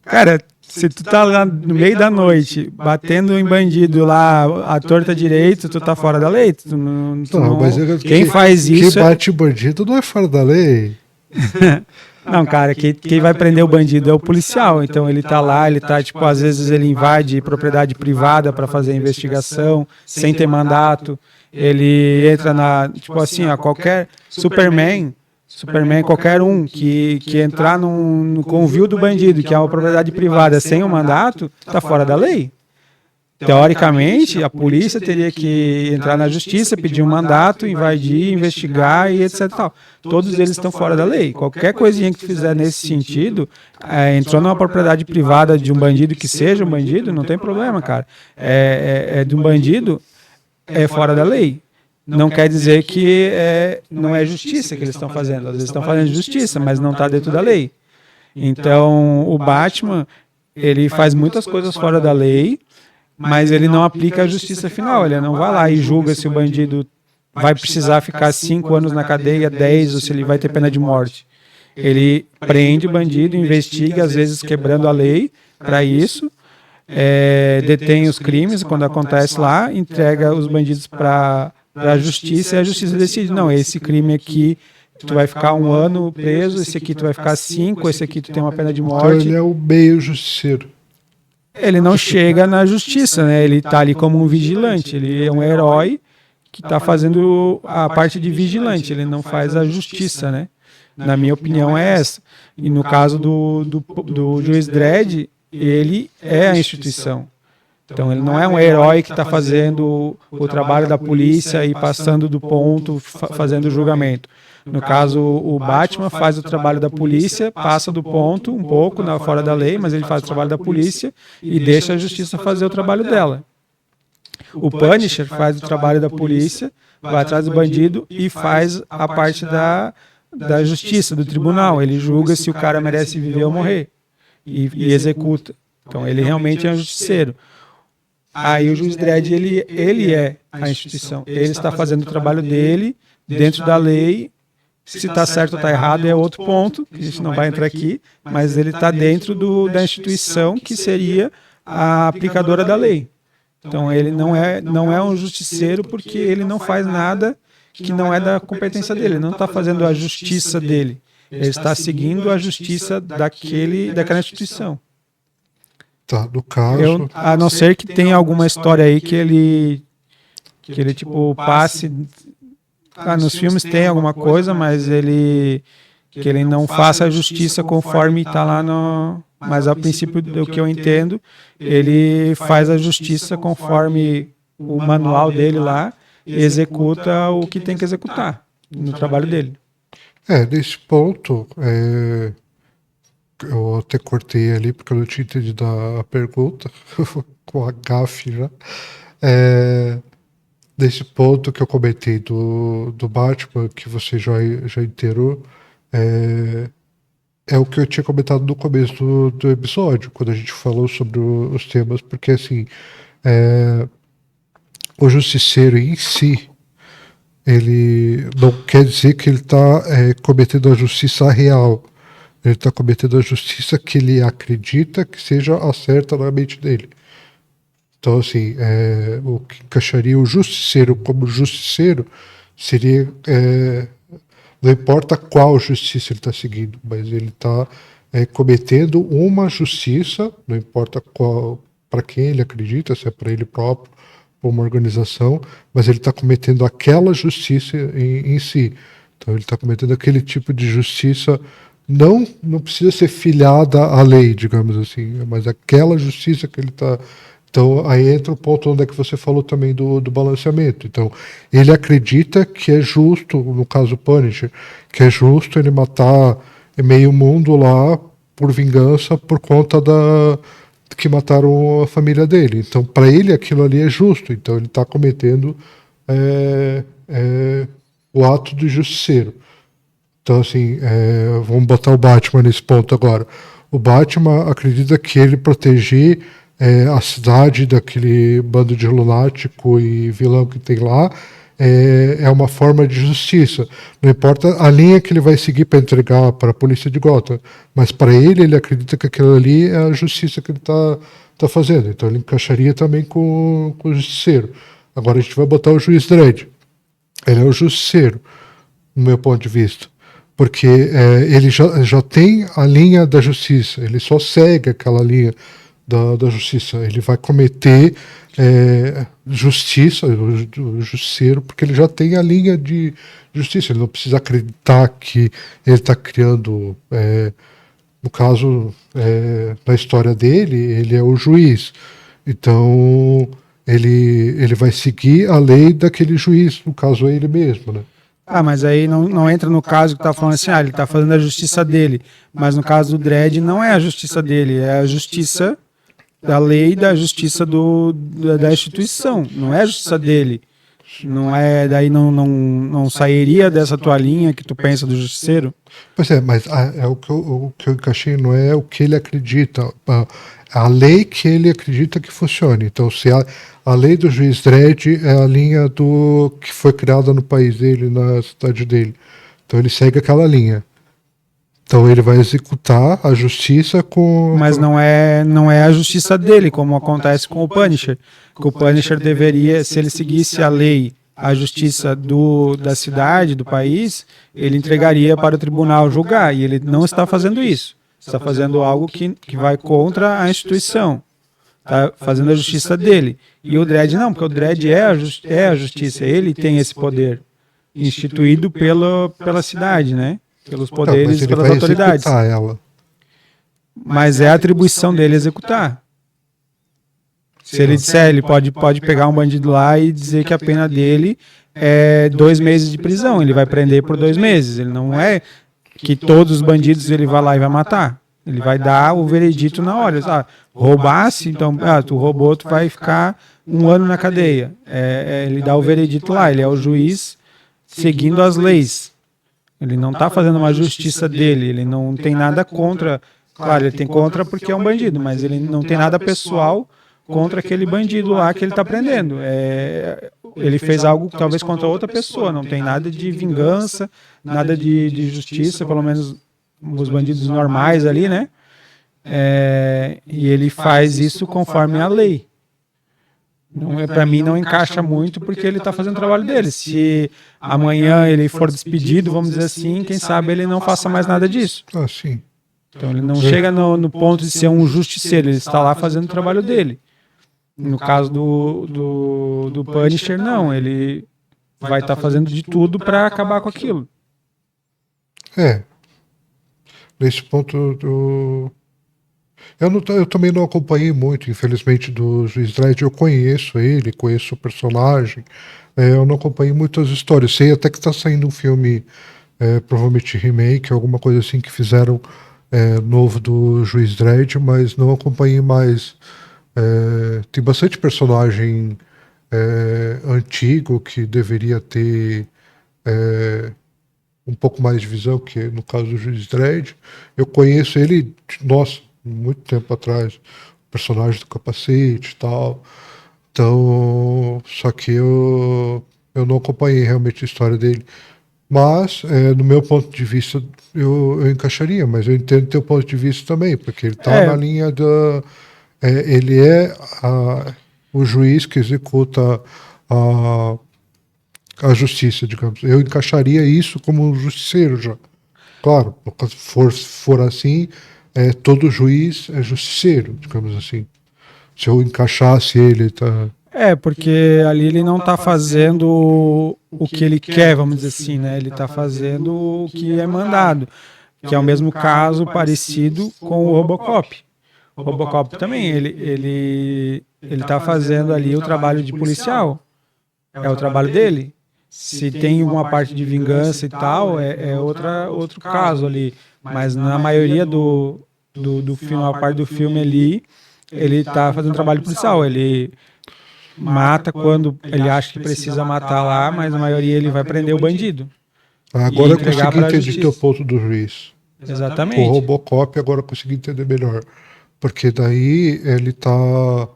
Cara, se tu tá lá no meio da noite, batendo em bandido lá, à torta direito, tu tá fora da lei. Não, mas Quem faz isso quem bate bandido não é fora da lei. Não, cara, quem vai prender o bandido é o policial. Então ele tá lá, ele tá, tipo, às vezes ele invade propriedade privada para fazer investigação, sem ter mandato. Ele entra tipo assim, ó, qualquer Superman, qualquer um que entrar no convívio do bandido, que é uma propriedade privada sem um mandato, tá fora da lei. Teoricamente, a polícia teria que entrar na justiça, pedir um mandato, invadir, investigar e etc. Tal. Todos eles estão fora da lei. Qualquer coisinha que tu fizer nesse sentido, entrou numa propriedade privada de um bandido que seja um bandido, não tem problema, cara. É de um bandido, é fora da lei. Não quer dizer que não é justiça que eles estão fazendo. Às vezes estão fazendo justiça, mas não está dentro da lei. Então, o Batman, ele faz muitas coisas fora da lei, mas ele não aplica a justiça final. Ele não vai lá e julga se o bandido vai precisar ficar 5 anos na cadeia, 10, ou se ele vai ter pena de morte. Ele prende o bandido, investiga, às vezes quebrando a lei para isso, detém os crimes quando acontece lá, entrega os bandidos para a justiça e a justiça decide, não, esse crime aqui tu vai ficar 1 ano preso, esse aqui tu vai ficar 5, esse aqui tu tem uma pena de morte. Então ele é o meio justiceiro. Ele não chega na justiça, né? Ele está ali como um vigilante, ele é um herói que está fazendo a parte de vigilante, ele não faz a justiça, né? Na minha opinião é essa. E no caso do Juiz Dredd, ele é a instituição. Então ele não é um herói que está fazendo o trabalho da polícia e passando do ponto, fazendo o julgamento. No caso, o Batman faz o trabalho da polícia, passa do ponto um pouco fora da lei, mas ele faz o trabalho da polícia e deixa a justiça fazer o trabalho dela. O Punisher faz o trabalho da polícia, vai atrás do bandido e faz a parte da justiça, do tribunal. Ele julga se o cara merece viver ou morrer e executa. Então ele realmente é um justiceiro. Aí o Juiz Dredd, ele é a instituição. Ele está fazendo o trabalho dele dentro da lei. Se está certo ou está errado é outro ponto, que a gente não vai entrar aqui, mas ele está dentro da instituição que seria a aplicadora da lei. Então ele não é um justiceiro porque ele não faz nada que não é da competência dele, ele não está fazendo a justiça dele, ele está seguindo a justiça daquela instituição. Tá, no caso... A não ser que tenha alguma história aí que ele tipo passe... nos filmes tem alguma coisa, mas que ele não faça a justiça conforme está lá no... Mas a princípio, do que eu entendo, ele faz a justiça conforme o manual dele lá e executa o que tem que executar no trabalho dele. Nesse ponto, eu até cortei ali porque eu não tinha entendido a pergunta, com a gafe já. Desse ponto que eu comentei do Batman, que você já inteirou, é o que eu tinha comentado no começo do episódio, quando a gente falou sobre os temas, porque assim, o Justiceiro em si, ele não quer dizer que ele está cometendo a justiça real, ele está cometendo a justiça que ele acredita que seja a certa na mente dele. Então, assim, o que encaixaria o Justiceiro como Justiceiro seria... não importa qual justiça ele está seguindo, mas ele está cometendo uma justiça, não importa qual, para quem ele acredita, se é para ele próprio ou uma organização, mas ele está cometendo aquela justiça em si. Então ele está cometendo aquele tipo de justiça, não precisa ser filiada à lei, digamos assim, mas aquela justiça que ele está Então, aí entra o ponto onde é que você falou também do balanceamento. Então, ele acredita que é justo, no caso Punisher, que é justo ele matar meio mundo lá por vingança por conta que mataram a família dele. Então, para ele, aquilo ali é justo. Então, ele está cometendo o ato do justiceiro. Então, assim, vamos botar o Batman nesse ponto agora. O Batman acredita que ele proteger a cidade daquele bando de lunático e vilão que tem lá é uma forma de justiça. Não importa a linha que ele vai seguir para entregar para a polícia de Gotham, mas para ele acredita que aquilo ali é a justiça que ele tá fazendo. Então ele encaixaria também com o justiceiro. Agora a gente vai botar o juiz Dredd. Ele é o justiceiro, no meu ponto de vista. Porque ele já tem a linha da justiça, ele só segue aquela linha da justiça. Ele vai cometer justiça, o justiceiro, porque ele já tem a linha de justiça. Ele não precisa acreditar que ele está criando. No caso, na história dele, ele é o juiz. Então, ele vai seguir a lei daquele juiz, no caso, é ele mesmo, né? Mas aí não entra no caso que tá falando assim, ele tá fazendo a justiça dele. Mas no caso do Dredd não é a justiça dele, é a justiça da lei, da justiça da instituição. Não é a justiça dele. Não é, daí não sairia dessa tua linha que tu pensa do justiceiro? Pois é, mas o que eu encaixei não é o que ele acredita, a lei que ele acredita que funcione. Então, se a lei do juiz Dredd é a linha que foi criada no país dele, na cidade dele. Então, ele segue aquela linha. Então, ele vai executar a justiça com... Mas não é a justiça dele, como acontece com o Punisher. Que o Punisher deveria, se ele seguisse a lei, a justiça da cidade, do país, ele entregaria para o tribunal julgar. E ele não está fazendo isso. Está fazendo algo que vai contra a instituição. Está fazendo a justiça dele. E o Dredd não, porque o Dredd é a justiça. Ele tem esse poder instituído pela cidade, né? Pelos poderes, pelas autoridades. Ela. Mas é a atribuição dele executar. Se ele disser, ele pode pegar um bandido lá e dizer que a pena dele é 2 meses de prisão. Ele vai prender por 2 meses. Ele não é que todos os bandidos ele vai lá e vai matar. Ele vai dar o veredito na hora. Roubasse, então, tu roubou, tu vai ficar 1 ano na cadeia. Ele dá o veredito lá. Ele é o juiz seguindo as leis. Ele não está fazendo uma justiça dele. Ele não tem nada contra. Claro, ele tem contra porque é um bandido, mas ele não tem nada pessoal contra aquele bandido lá que ele está prendendo. Ele fez algo talvez contra outra pessoa, não tem nada de vingança, nada de justiça, pelo menos os bandidos normais ali, né? E ele faz isso conforme a lei. Para mim não encaixa muito porque ele está fazendo o trabalho dele. Se amanhã ele for despedido, vamos dizer assim, quem sabe ele não faça mais nada disso. Sim. Então ele não chega no ponto de ser um justiceiro, ele está lá fazendo o trabalho dele. No caso do Punisher, não, ele vai estar fazendo de tudo para acabar com aquilo. Nesse ponto eu também não acompanhei muito, infelizmente, do Juiz Dredd. Eu conheço ele, conheço o personagem. Eu não acompanhei muitas histórias. Sei até que está saindo um filme, provavelmente remake, alguma coisa assim que fizeram novo do Juiz Dredd, mas não acompanhei mais. Tem bastante personagem antigo que deveria ter um pouco mais de visão, que no caso do Juiz Dredd. Eu conheço ele, muito tempo atrás, o personagem do capacete e tal. Então, só que eu não acompanhei realmente a história dele. Mas, no meu ponto de vista, eu encaixaria, mas eu entendo teu ponto de vista também, porque ele está na linha da... ele é o juiz que executa a justiça, digamos. Eu encaixaria isso como um justiceiro já. Claro, se for assim, todo juiz é justiceiro, digamos assim. Se eu encaixasse ele... porque ali ele não está fazendo o que ele quer, vamos dizer assim, né? Ele está fazendo o que é mandado, que é o mesmo caso parecido com o Robocop. O Robocop também, ele tá fazendo ali o trabalho de policial. É o trabalho dele. Se tem uma parte de vingança e tal, é outro caso ali. Mas na maioria do filme, a parte do filme ali, ele tá fazendo trabalho policial. Ele mata quando ele acha que precisa matar lá, mas na maioria ele vai prender o bandido. Agora eu consegui entender teu ponto do juiz. Exatamente. O Robocop agora eu consegui entender melhor. Porque daí ele tá...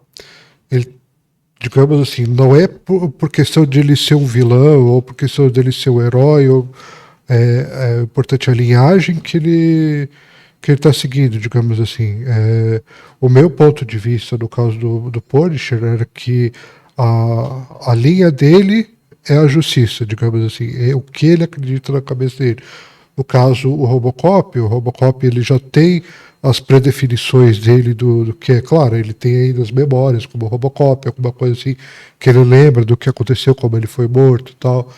digamos assim, não é por questão de ele ser um vilão ou por questão dele ser um herói, é importante a linhagem que ele está seguindo, digamos assim. O meu ponto de vista, no caso do Punisher, era que a linha dele é a justiça, digamos assim, é o que ele acredita na cabeça dele. No caso, o Robocop ele já tem as predefinições dele do que é, claro, ele tem aí nas memórias, como o Robocop, alguma coisa assim, que ele lembra do que aconteceu, como ele foi morto e tal.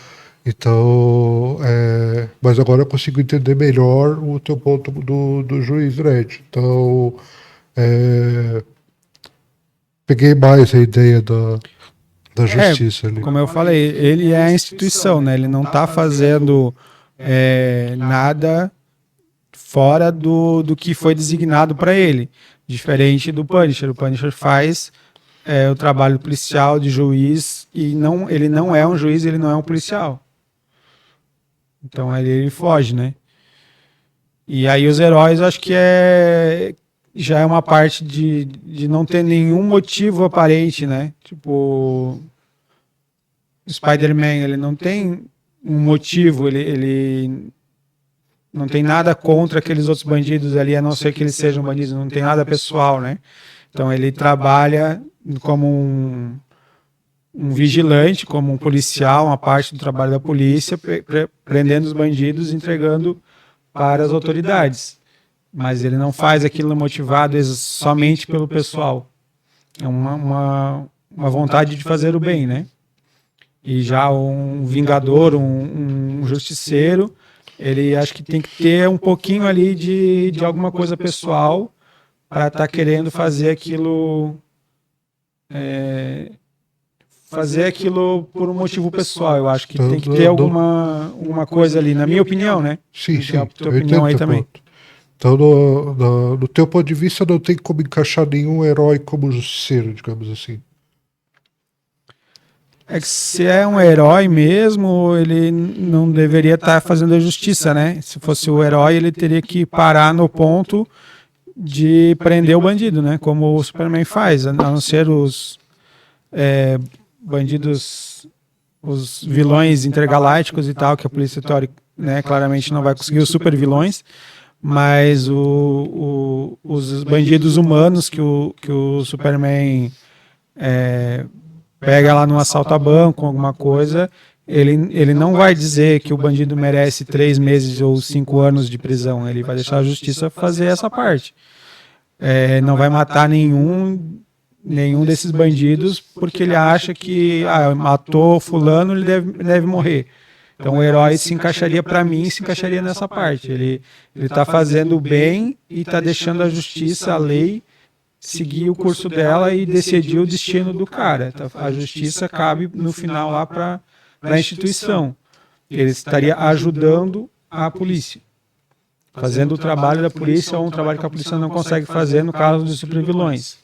Então, mas agora eu consigo entender melhor o teu ponto do juiz Dredd. Então, peguei mais a ideia da justiça ali. Como eu falei, ele é a instituição, né? Ele não está fazendo nada fora do que foi designado para ele, diferente do Punisher. O Punisher faz o trabalho policial de juiz e ele não é um juiz, ele não é um policial. Então ele foge, né? E aí os heróis, eu acho que já é uma parte de não ter nenhum motivo aparente, né? Tipo, o Spider-Man, ele não tem um motivo, ele não tem nada contra aqueles outros bandidos ali, a não ser que eles sejam bandidos, não tem nada pessoal, né? Então ele trabalha como um vigilante, como um policial, uma parte do trabalho da polícia, prendendo os bandidos e entregando para as autoridades. Mas ele não faz aquilo motivado somente pelo pessoal. É uma vontade de fazer o bem, né? E já um vingador, um justiceiro, ele acho que tem que ter um pouquinho ali de alguma coisa pessoal para estar querendo fazer aquilo por um motivo pessoal. Eu acho que tem que ter alguma coisa ali, na minha opinião, né? Sim. A tua opinião aí também. Então, do teu ponto de vista, não tem como encaixar nenhum herói como justiceiro, digamos assim. É que se é um herói mesmo, ele não deveria estar fazendo a justiça, né? Se fosse o herói, ele teria que parar no ponto de prender o bandido, né? Como o Superman faz, a não ser os bandidos, os vilões intergalácticos e tal, que a polícia, né, claramente não vai conseguir, os super vilões, mas os bandidos humanos que o Superman pega lá num assalto a banco, alguma coisa, ele não vai dizer que o bandido merece 3 meses ou 5 anos de prisão, ele vai deixar a justiça fazer essa parte. Não vai matar nenhum desses bandidos porque ele acha que matou fulano, ele deve morrer. Então o herói se encaixaria, para mim, se encaixaria nessa parte. Ele está fazendo o bem e está deixando a justiça, a lei, seguir o curso dela e decidir o destino do cara. A justiça cabe no final lá para a instituição. Ele estaria ajudando a polícia, fazendo o trabalho da polícia ou um trabalho que a polícia não consegue fazer no caso dos supervilões.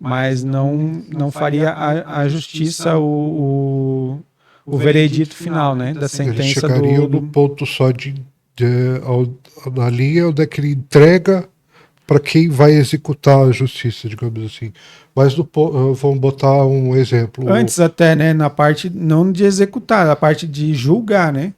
Mas não faria a justiça o veredito final, né, da sentença. Ele chegaria no ponto só na linha onde é que ele entrega para quem vai executar a justiça, digamos assim. Mas vamos botar um exemplo. Antes até, né, na parte não de executar, na parte de julgar, né?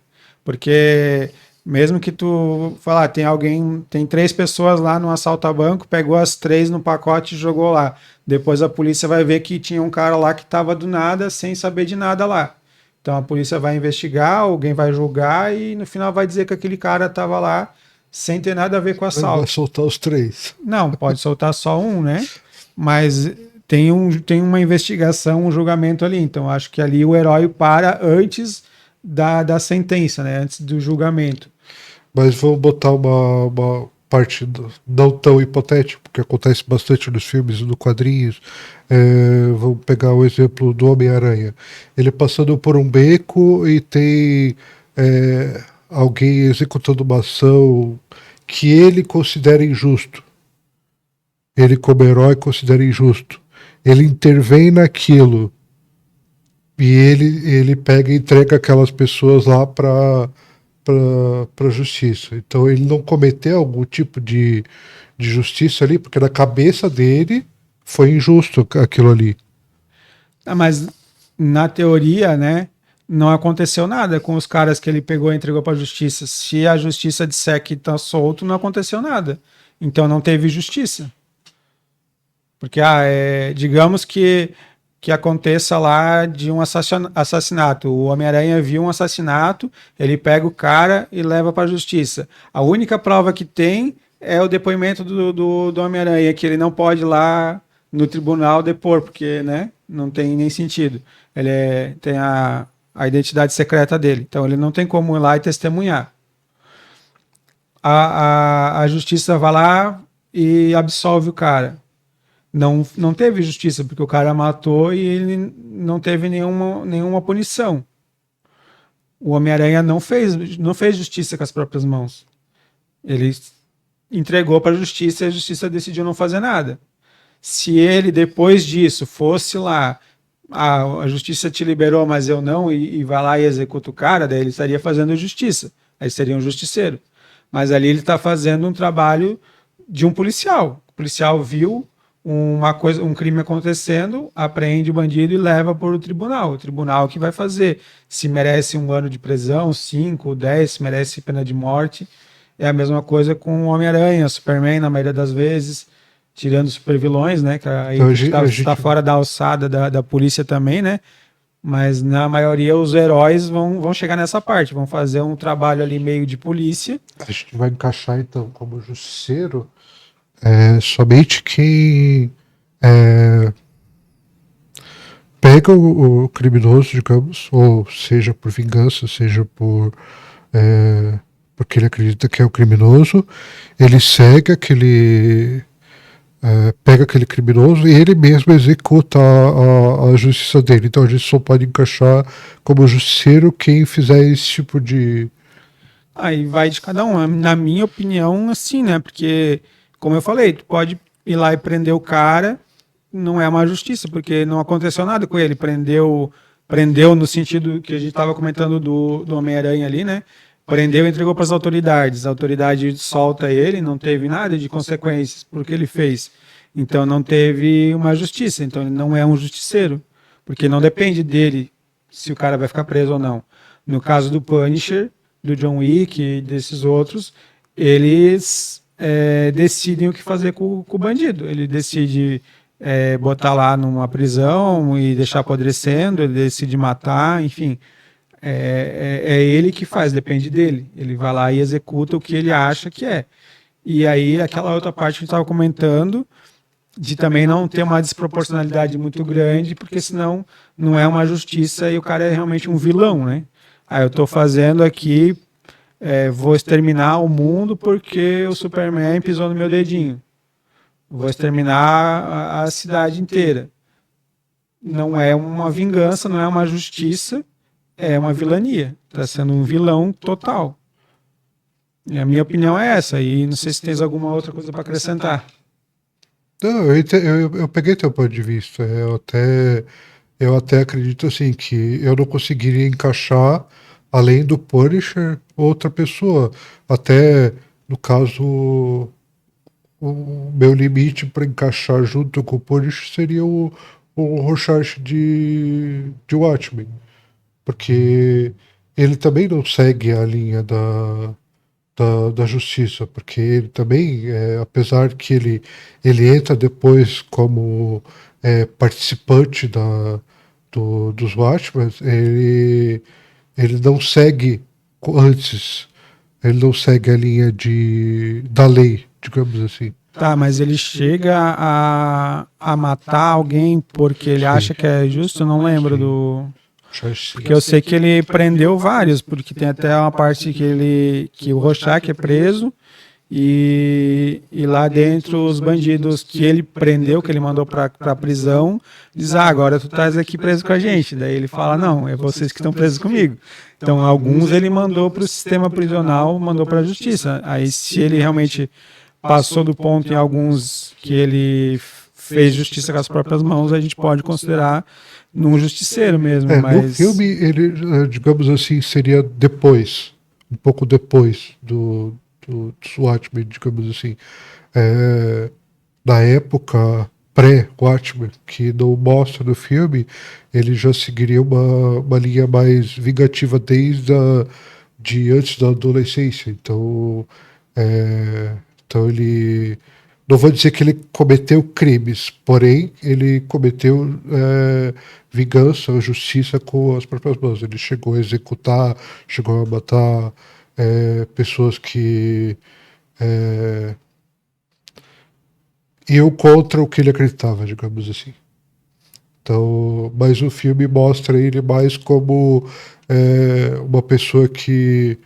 Porque mesmo que tu falar, tem 3 pessoas lá no assalto a banco, pegou as 3 no pacote e jogou lá. Depois a polícia vai ver que tinha um cara lá que estava do nada, sem saber de nada lá. Então a polícia vai investigar, alguém vai julgar e no final vai dizer que aquele cara estava lá sem ter nada a ver com o assalto. Vai soltar os 3. Não, pode soltar só um, né? Mas tem uma investigação, um julgamento ali. Então acho que ali o herói para antes da sentença, né? Antes do julgamento. Mas vamos botar parte não tão hipotética, porque acontece bastante nos filmes e nos quadrinhos. Vamos pegar o exemplo do Homem-Aranha. Ele passando por um beco e tem alguém executando uma ação que ele considera injusto. Ele, como herói, considera injusto. Ele intervém naquilo e ele pega e entrega aquelas pessoas lá para a justiça. Então ele não cometeu algum tipo de justiça ali, porque na cabeça dele foi injusto aquilo ali. Mas na teoria, né, não aconteceu nada com os caras que ele pegou e entregou para a justiça. Se a justiça disser que tá solto, não aconteceu nada. Então não teve justiça. Porque, digamos que aconteça lá de um assassinato. O Homem-Aranha viu um assassinato, ele pega o cara e leva para a justiça. A única prova que tem é o depoimento do Homem-Aranha, que ele não pode ir lá no tribunal depor, porque, né, não tem nem sentido. Ele tem a identidade secreta dele, então ele não tem como ir lá e testemunhar. A justiça vai lá e absolve o cara. Não teve justiça, porque o cara matou e ele não teve nenhuma punição. O Homem-Aranha não fez justiça com as próprias mãos. Ele entregou para a justiça e a justiça decidiu não fazer nada. Se ele, depois disso, fosse lá, a justiça te liberou, mas eu não, e vai lá e executa o cara, daí ele estaria fazendo justiça. Aí seria um justiceiro. Mas ali ele está fazendo um trabalho de um policial. O policial viu um crime acontecendo, apreende o bandido e leva para o tribunal. O tribunal que vai fazer. Se merece 1 ano de prisão, 5, 10, se merece pena de morte. É a mesma coisa com o Homem-Aranha, Superman, na maioria das vezes, tirando os supervilões, né? Que aí está fora da alçada da polícia também, né? Mas na maioria os heróis vão chegar nessa parte, vão fazer um trabalho ali meio de polícia. A gente vai encaixar então como justiceiro somente quem pega o criminoso, digamos, ou seja por vingança, seja porque ele acredita que é o criminoso, ele segue pega aquele criminoso e ele mesmo executa a justiça dele. Então a gente só pode encaixar como justiceiro quem fizer esse tipo de... Aí vai de cada um. Na minha opinião, assim, né? Porque, como eu falei, tu pode ir lá e prender o cara, não é uma justiça, porque não aconteceu nada com ele. Prendeu no sentido que a gente estava comentando do Homem-Aranha ali, né? Prendeu e entregou para as autoridades. A autoridade solta ele, não teve nada de consequências por que ele fez. Então não teve uma justiça. Então ele não é um justiceiro, porque não depende dele se o cara vai ficar preso ou não. No caso do Punisher, do John Wick e desses outros, eles decidem o que fazer com o bandido. Ele decide botar lá numa prisão e deixar apodrecendo, ele decide matar, enfim. É ele que faz, depende dele. Ele vai lá e executa o que ele acha que é. E aí, aquela outra parte que a gente estava comentando, de também não ter uma desproporcionalidade muito grande, porque senão não é uma justiça e o cara é realmente um vilão, né? Aí eu estou fazendo aqui, vou exterminar o mundo porque o Superman pisou no meu dedinho. Vou exterminar a cidade inteira. Não é uma vingança, não é uma justiça, é uma vilania. Está sendo um vilão total. E a minha opinião é essa. E não sei se tens alguma outra coisa para acrescentar. Não, eu peguei teu ponto de vista. Eu até acredito assim que eu não conseguiria encaixar, além do Punisher, outra pessoa. Até, no caso, o meu limite para encaixar junto com o Punisher seria o Rorschach de Watchmen. Porque ele também não segue a linha da justiça, porque ele também, apesar que ele entra depois como participante dos Watchmen, ele não segue antes, ele não segue a linha da lei, digamos assim. Tá, mas ele chega a matar alguém porque ele acha que é justo? Eu não lembro do... Porque eu sei que ele prendeu vários, porque tem até uma parte que o Rorschach é preso e lá dentro os bandidos que ele prendeu, que ele mandou para a prisão, diz, agora tu estás aqui preso com a gente. Daí ele fala, não, é vocês que estão presos comigo. Então alguns ele mandou para o sistema prisional, mandou para a justiça. Aí se ele realmente passou do ponto em alguns que ele fez justiça com as próprias mãos, a gente pode considerar num justiceiro mesmo. Mas... No filme, ele, digamos assim, seria depois, um pouco depois do Watchmen, digamos assim. Na época pré-Watchmen, que não mostra no filme, ele já seguiria uma linha mais vingativa de antes da adolescência. Então ele... Não vou dizer que ele cometeu crimes, porém ele cometeu vingança, justiça com as próprias mãos. Ele chegou a executar, chegou a matar pessoas que iam contra o que ele acreditava, digamos assim. Então, mas o filme mostra ele mais como uma pessoa que,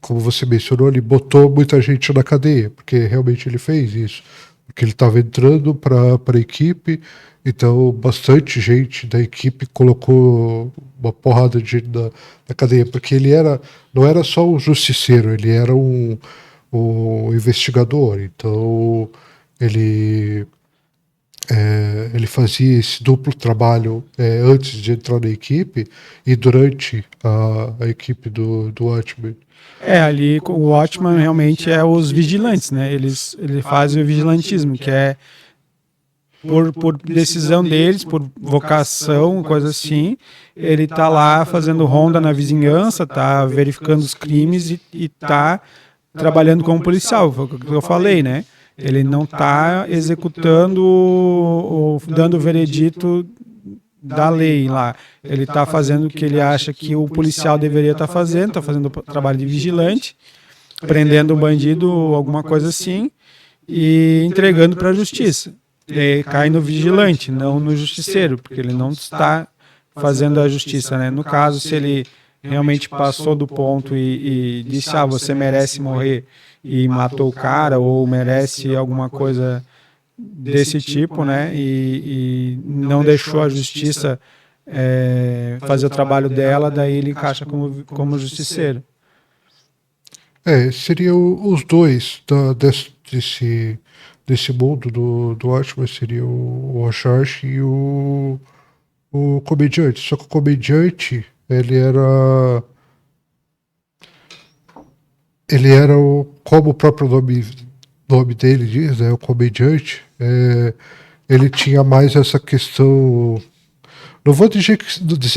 como você mencionou, ele botou muita gente na cadeia, porque realmente ele fez isso. Porque ele estava entrando para a equipe, então bastante gente da equipe colocou uma porrada de gente na cadeia, porque ele não era só um justiceiro, ele era um investigador. Então ele fazia esse duplo trabalho antes de entrar na equipe e durante a equipe do Watchmen. Ali o Watchman realmente é os vigilantes, né? Ele fazem o vigilantismo, que é por decisão deles, por vocação, coisa assim. Ele tá lá fazendo ronda na vizinhança, tá verificando os crimes e tá trabalhando como policial, foi o que eu falei, né? Ele não tá executando ou dando o veredito da lei lá. Ele está fazendo o que ele acha que o policial deveria estar fazendo, está fazendo o trabalho de vigilante, prendendo o bandido, alguma coisa assim, e entregando para a justiça. E cai no vigilante, não no justiceiro, porque ele não está fazendo a justiça, né? No caso, se ele realmente passou do ponto e disse, você merece morrer e matou o cara, ou merece alguma coisa desse tipo, né? E não deixou a justiça fazer o trabalho dela, daí ele encaixa como justiceiro. Seriam os dois desse mundo do Watchmen, seria o Rorschach e o comediante. Só que o comediante, ele era como o próprio nome dele diz, o comediante, ele tinha mais essa questão, não vou dizer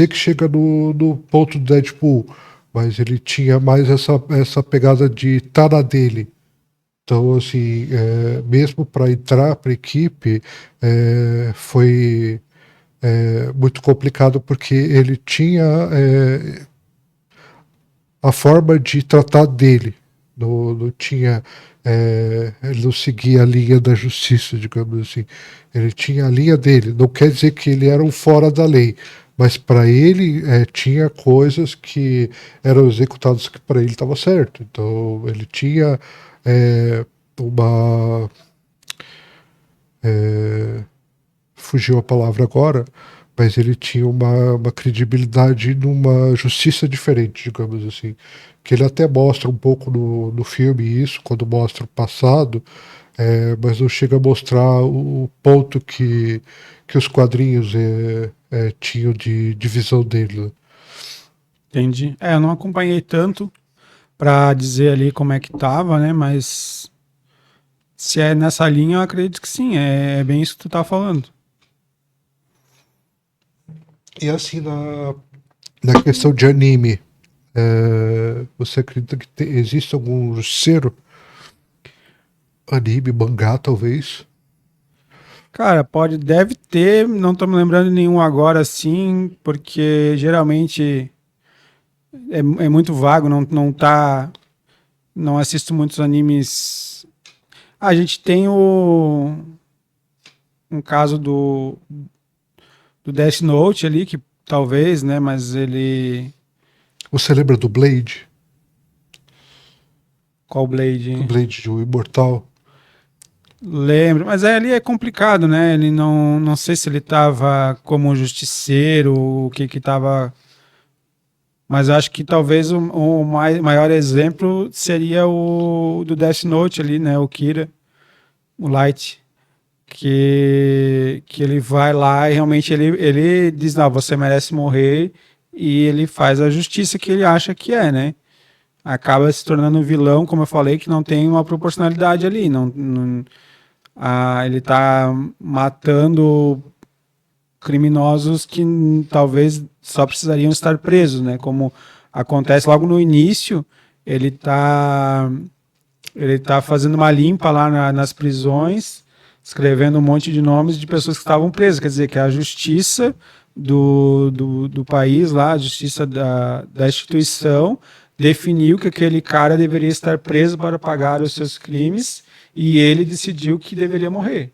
que chega no ponto do Deadpool, mas ele tinha mais essa pegada de estar na dele. Então, assim, mesmo para entrar para a equipe, foi muito complicado, porque ele tinha a forma de tratar dele. Não tinha, ele não seguia a linha da justiça, digamos assim. Ele tinha a linha dele. Não quer dizer que ele era um fora da lei, mas para ele tinha coisas que eram executadas que para ele estava certo. Então ele tinha uma... fugiu a palavra agora, mas ele tinha uma credibilidade numa justiça diferente, digamos assim. Que ele até mostra um pouco no filme isso, quando mostra o passado, mas não chega a mostrar o ponto que os quadrinhos tinham de visão dele. Né? Entendi. Eu não acompanhei tanto para dizer ali como é que tava, né? Mas se é nessa linha, eu acredito que sim. É bem isso que tu tá falando. E assim, na questão de anime, você acredita que existe algum justiceiro? Anime, mangá, talvez? Cara, deve ter, não tô me lembrando de nenhum agora sim, porque geralmente é muito vago, não assisto muitos animes. A gente tem um caso do Death Note ali, que talvez, né, mas ele... Você lembra do Blade? Qual Blade? O Blade, o Imortal. Lembro, mas ali é complicado, né? Ele não sei se ele tava como justiceiro, o que que tava. Mas eu acho que talvez o maior exemplo seria o do Death Note ali, né? O Kira, o Light. Que ele vai lá e realmente ele diz, não, você merece morrer, e ele faz a justiça que ele acha que é, né? Acaba se tornando um vilão, como eu falei, que não tem uma proporcionalidade ali. Ele tá matando criminosos que talvez só precisariam estar presos, né? Como acontece logo no início, ele tá fazendo uma limpa lá nas prisões, escrevendo um monte de nomes de pessoas que estavam presas. Quer dizer, que a justiça do país lá, a justiça da instituição, definiu que aquele cara deveria estar preso para pagar os seus crimes, e ele decidiu que deveria morrer.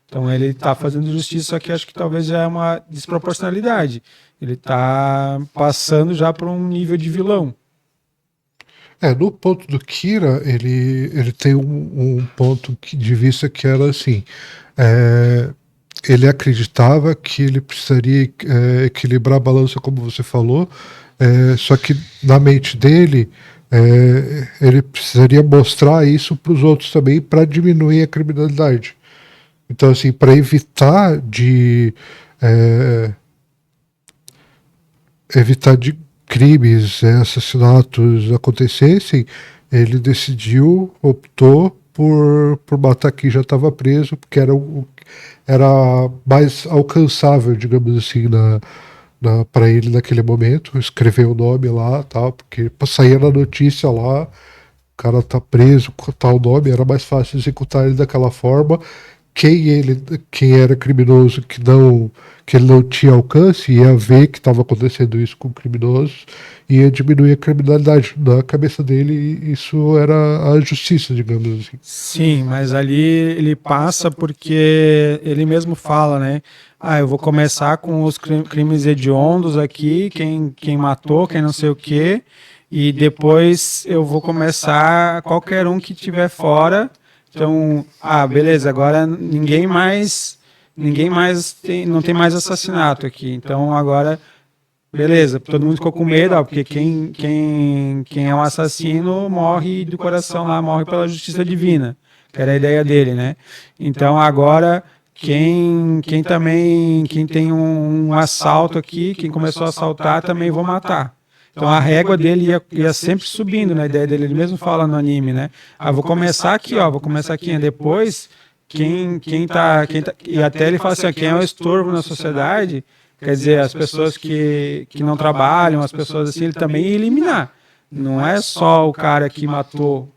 Então ele está fazendo justiça, só que acho que talvez já é uma desproporcionalidade. Ele está passando já para um nível de vilão. No ponto do Kira, ele tem um ponto de vista que era assim, ele acreditava que ele precisaria equilibrar a balança, como você falou, só que na mente dele, ele precisaria mostrar isso para os outros também, para diminuir a criminalidade. Então, assim, para evitar de crimes, assassinatos acontecessem, ele optou por matar quem já estava preso, porque era mais alcançável, digamos assim, para ele naquele momento, escrever o nome lá, tal, porque saía na notícia lá, o cara tá preso com tal nome, era mais fácil executar ele daquela forma. Quem era criminoso que ele não tinha alcance, ia ver que estava acontecendo isso com criminosos, ia diminuir a criminalidade. Na cabeça dele, isso era a justiça, digamos assim. Sim, mas ali ele passa porque ele mesmo fala, né? Eu vou começar com os crimes hediondos aqui, quem matou, quem não sei o quê, e depois eu vou começar qualquer um que estiver fora. Então, beleza, agora não tem mais assassinato aqui. Então agora, beleza, todo mundo ficou com medo, porque quem é um assassino morre do coração lá, morre pela justiça divina, que era a ideia dele, né? Então agora quem tem um assalto aqui, quem começou a assaltar, também vou matar. Então a régua dele ia sempre subindo, na ideia dele, ele mesmo fala no anime, né? Vou começar aqui, depois quem tá, e até ele fala assim, quem é o estorvo na sociedade, quer dizer, as pessoas que não trabalham, as pessoas assim, ele também ia eliminar. Não é só o cara que matou.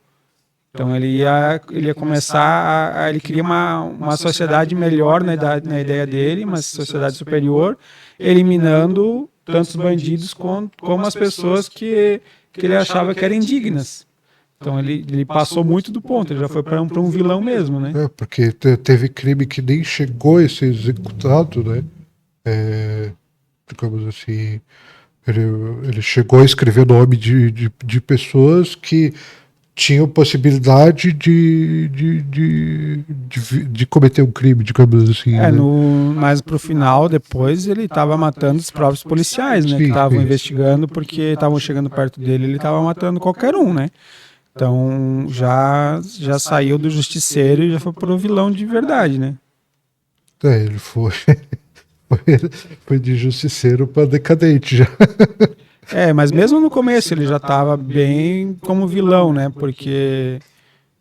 Então ele ia começar ele cria uma sociedade melhor na ideia dele, uma sociedade superior, eliminando tantos bandidos como as pessoas que ele achava que eram indignas. Então ele passou muito do ponto, ele já foi para um vilão mesmo, né? Porque teve crime que nem chegou a ser executado, né? Digamos assim, ele chegou a escrever nome de pessoas que tinham possibilidade de cometer um crime, digamos assim. Mas pro final, depois, ele estava matando os próprios policiais, né? Que estavam investigando, porque estavam chegando perto dele, ele estava matando qualquer um, né? Então já saiu do justiceiro e já foi pro vilão de verdade, né? Ele foi de justiceiro para decadente já. Mas mesmo no começo ele já estava bem como vilão, né? Porque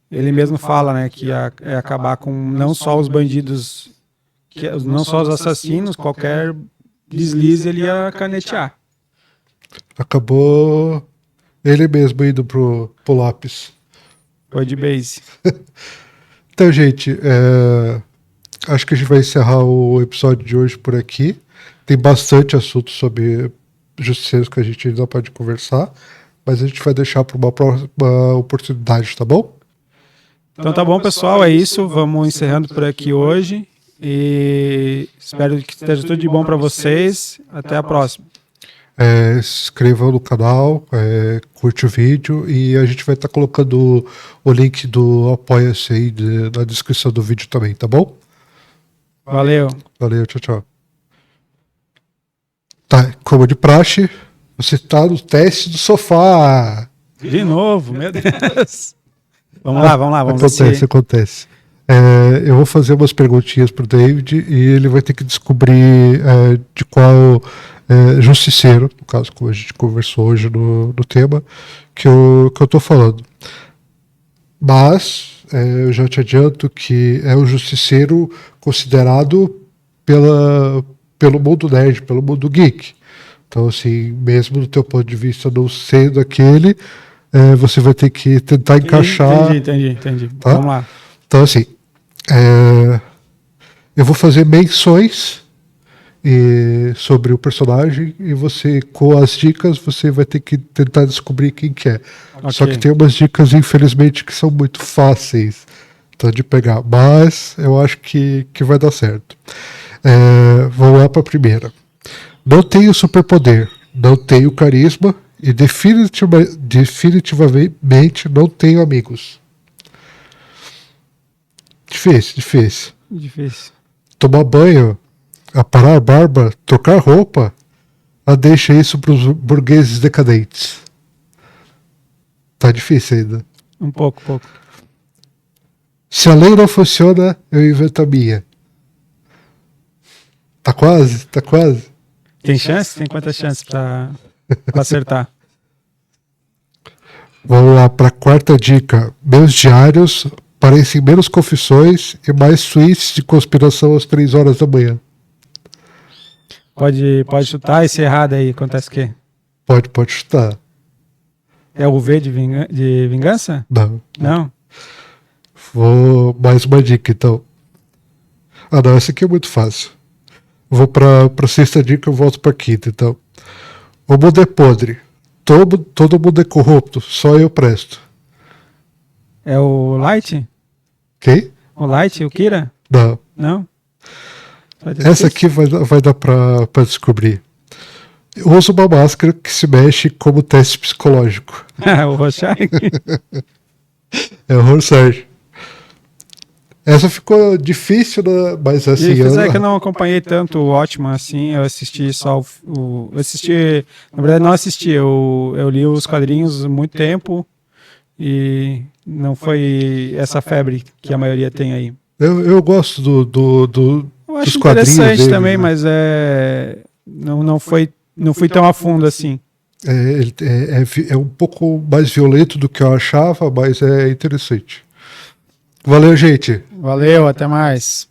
ele mesmo fala, né, que ia acabar com não só os bandidos, não só os assassinos, qualquer deslize ele ia canetear. Acabou ele mesmo indo pro lápis. Foi de base. Então, gente, acho que a gente vai encerrar o episódio de hoje por aqui. Tem bastante assunto sobre justiceiros que a gente ainda pode conversar, mas a gente vai deixar para uma próxima oportunidade, tá bom? Então tá bom, pessoal, é isso. Vamos encerrando por aqui hoje e espero que esteja tudo de bom para vocês. Até a próxima. se inscreva no canal, curte o vídeo e a gente vai estar colocando o link do Apoia-se aí na descrição do vídeo também, tá bom? Valeu. Valeu, tchau, tchau. Tá, como de praxe, você tá no teste do sofá. De novo, meu Deus. Vamos lá. Vamos Acontece. Eu vou fazer umas perguntinhas pro David e ele vai ter que descobrir de qual justiceiro, no caso, como a gente conversou hoje no tema, que eu tô falando. Mas eu já te adianto que é o justiceiro considerado pelo mundo nerd, pelo mundo geek. Então, assim, mesmo do teu ponto de vista não sendo aquele, você vai ter que tentar encaixar... Entendi. Tá? Vamos lá. Então, assim, eu vou fazer menções sobre o personagem e você, com as dicas, você vai ter que tentar descobrir quem que é. Okay. Só que tem umas dicas, infelizmente, que são muito fáceis de pegar, mas eu acho que vai dar certo. Vamos lá para a primeira. Não tenho superpoder, não tenho carisma e definitivamente não tenho amigos. Difícil. Tomar banho, aparar a barba, trocar roupa, deixa isso para os burgueses decadentes. Tá difícil ainda. Um pouco. Se a lei não funciona, eu invento a minha. Tá quase. Tem chance? Tem quantas chances para acertar? Vamos lá para a quarta dica. Meus diários parecem menos confissões e mais tweets de conspiração às 3 horas da manhã. Pode chutar esse errado aí. Acontece o quê? Pode chutar. É o V de vingança? Não? Vou mais uma dica, então. Não, essa aqui é muito fácil. Vou para a sexta dica, eu volto para a quinta, então. O mundo é podre. Todo mundo é corrupto, só eu presto. É o Light? Quem? O Light, o Kira? Não? Essa aqui vai dar para descobrir. Eu uso uma máscara que se mexe como teste psicológico. O Rorschach? É o Rorschach. Essa ficou difícil, né? Mas assim... que eu não acompanhei tanto o Watchmen assim, eu assisti só na verdade não assisti, eu li os quadrinhos há muito tempo e não foi essa febre que a maioria tem aí. Eu gosto eu acho dos quadrinhos interessante dele, também, né? mas não fui tão a fundo assim. É um pouco mais violento do que eu achava, mas é interessante. Valeu, gente. Valeu, até mais.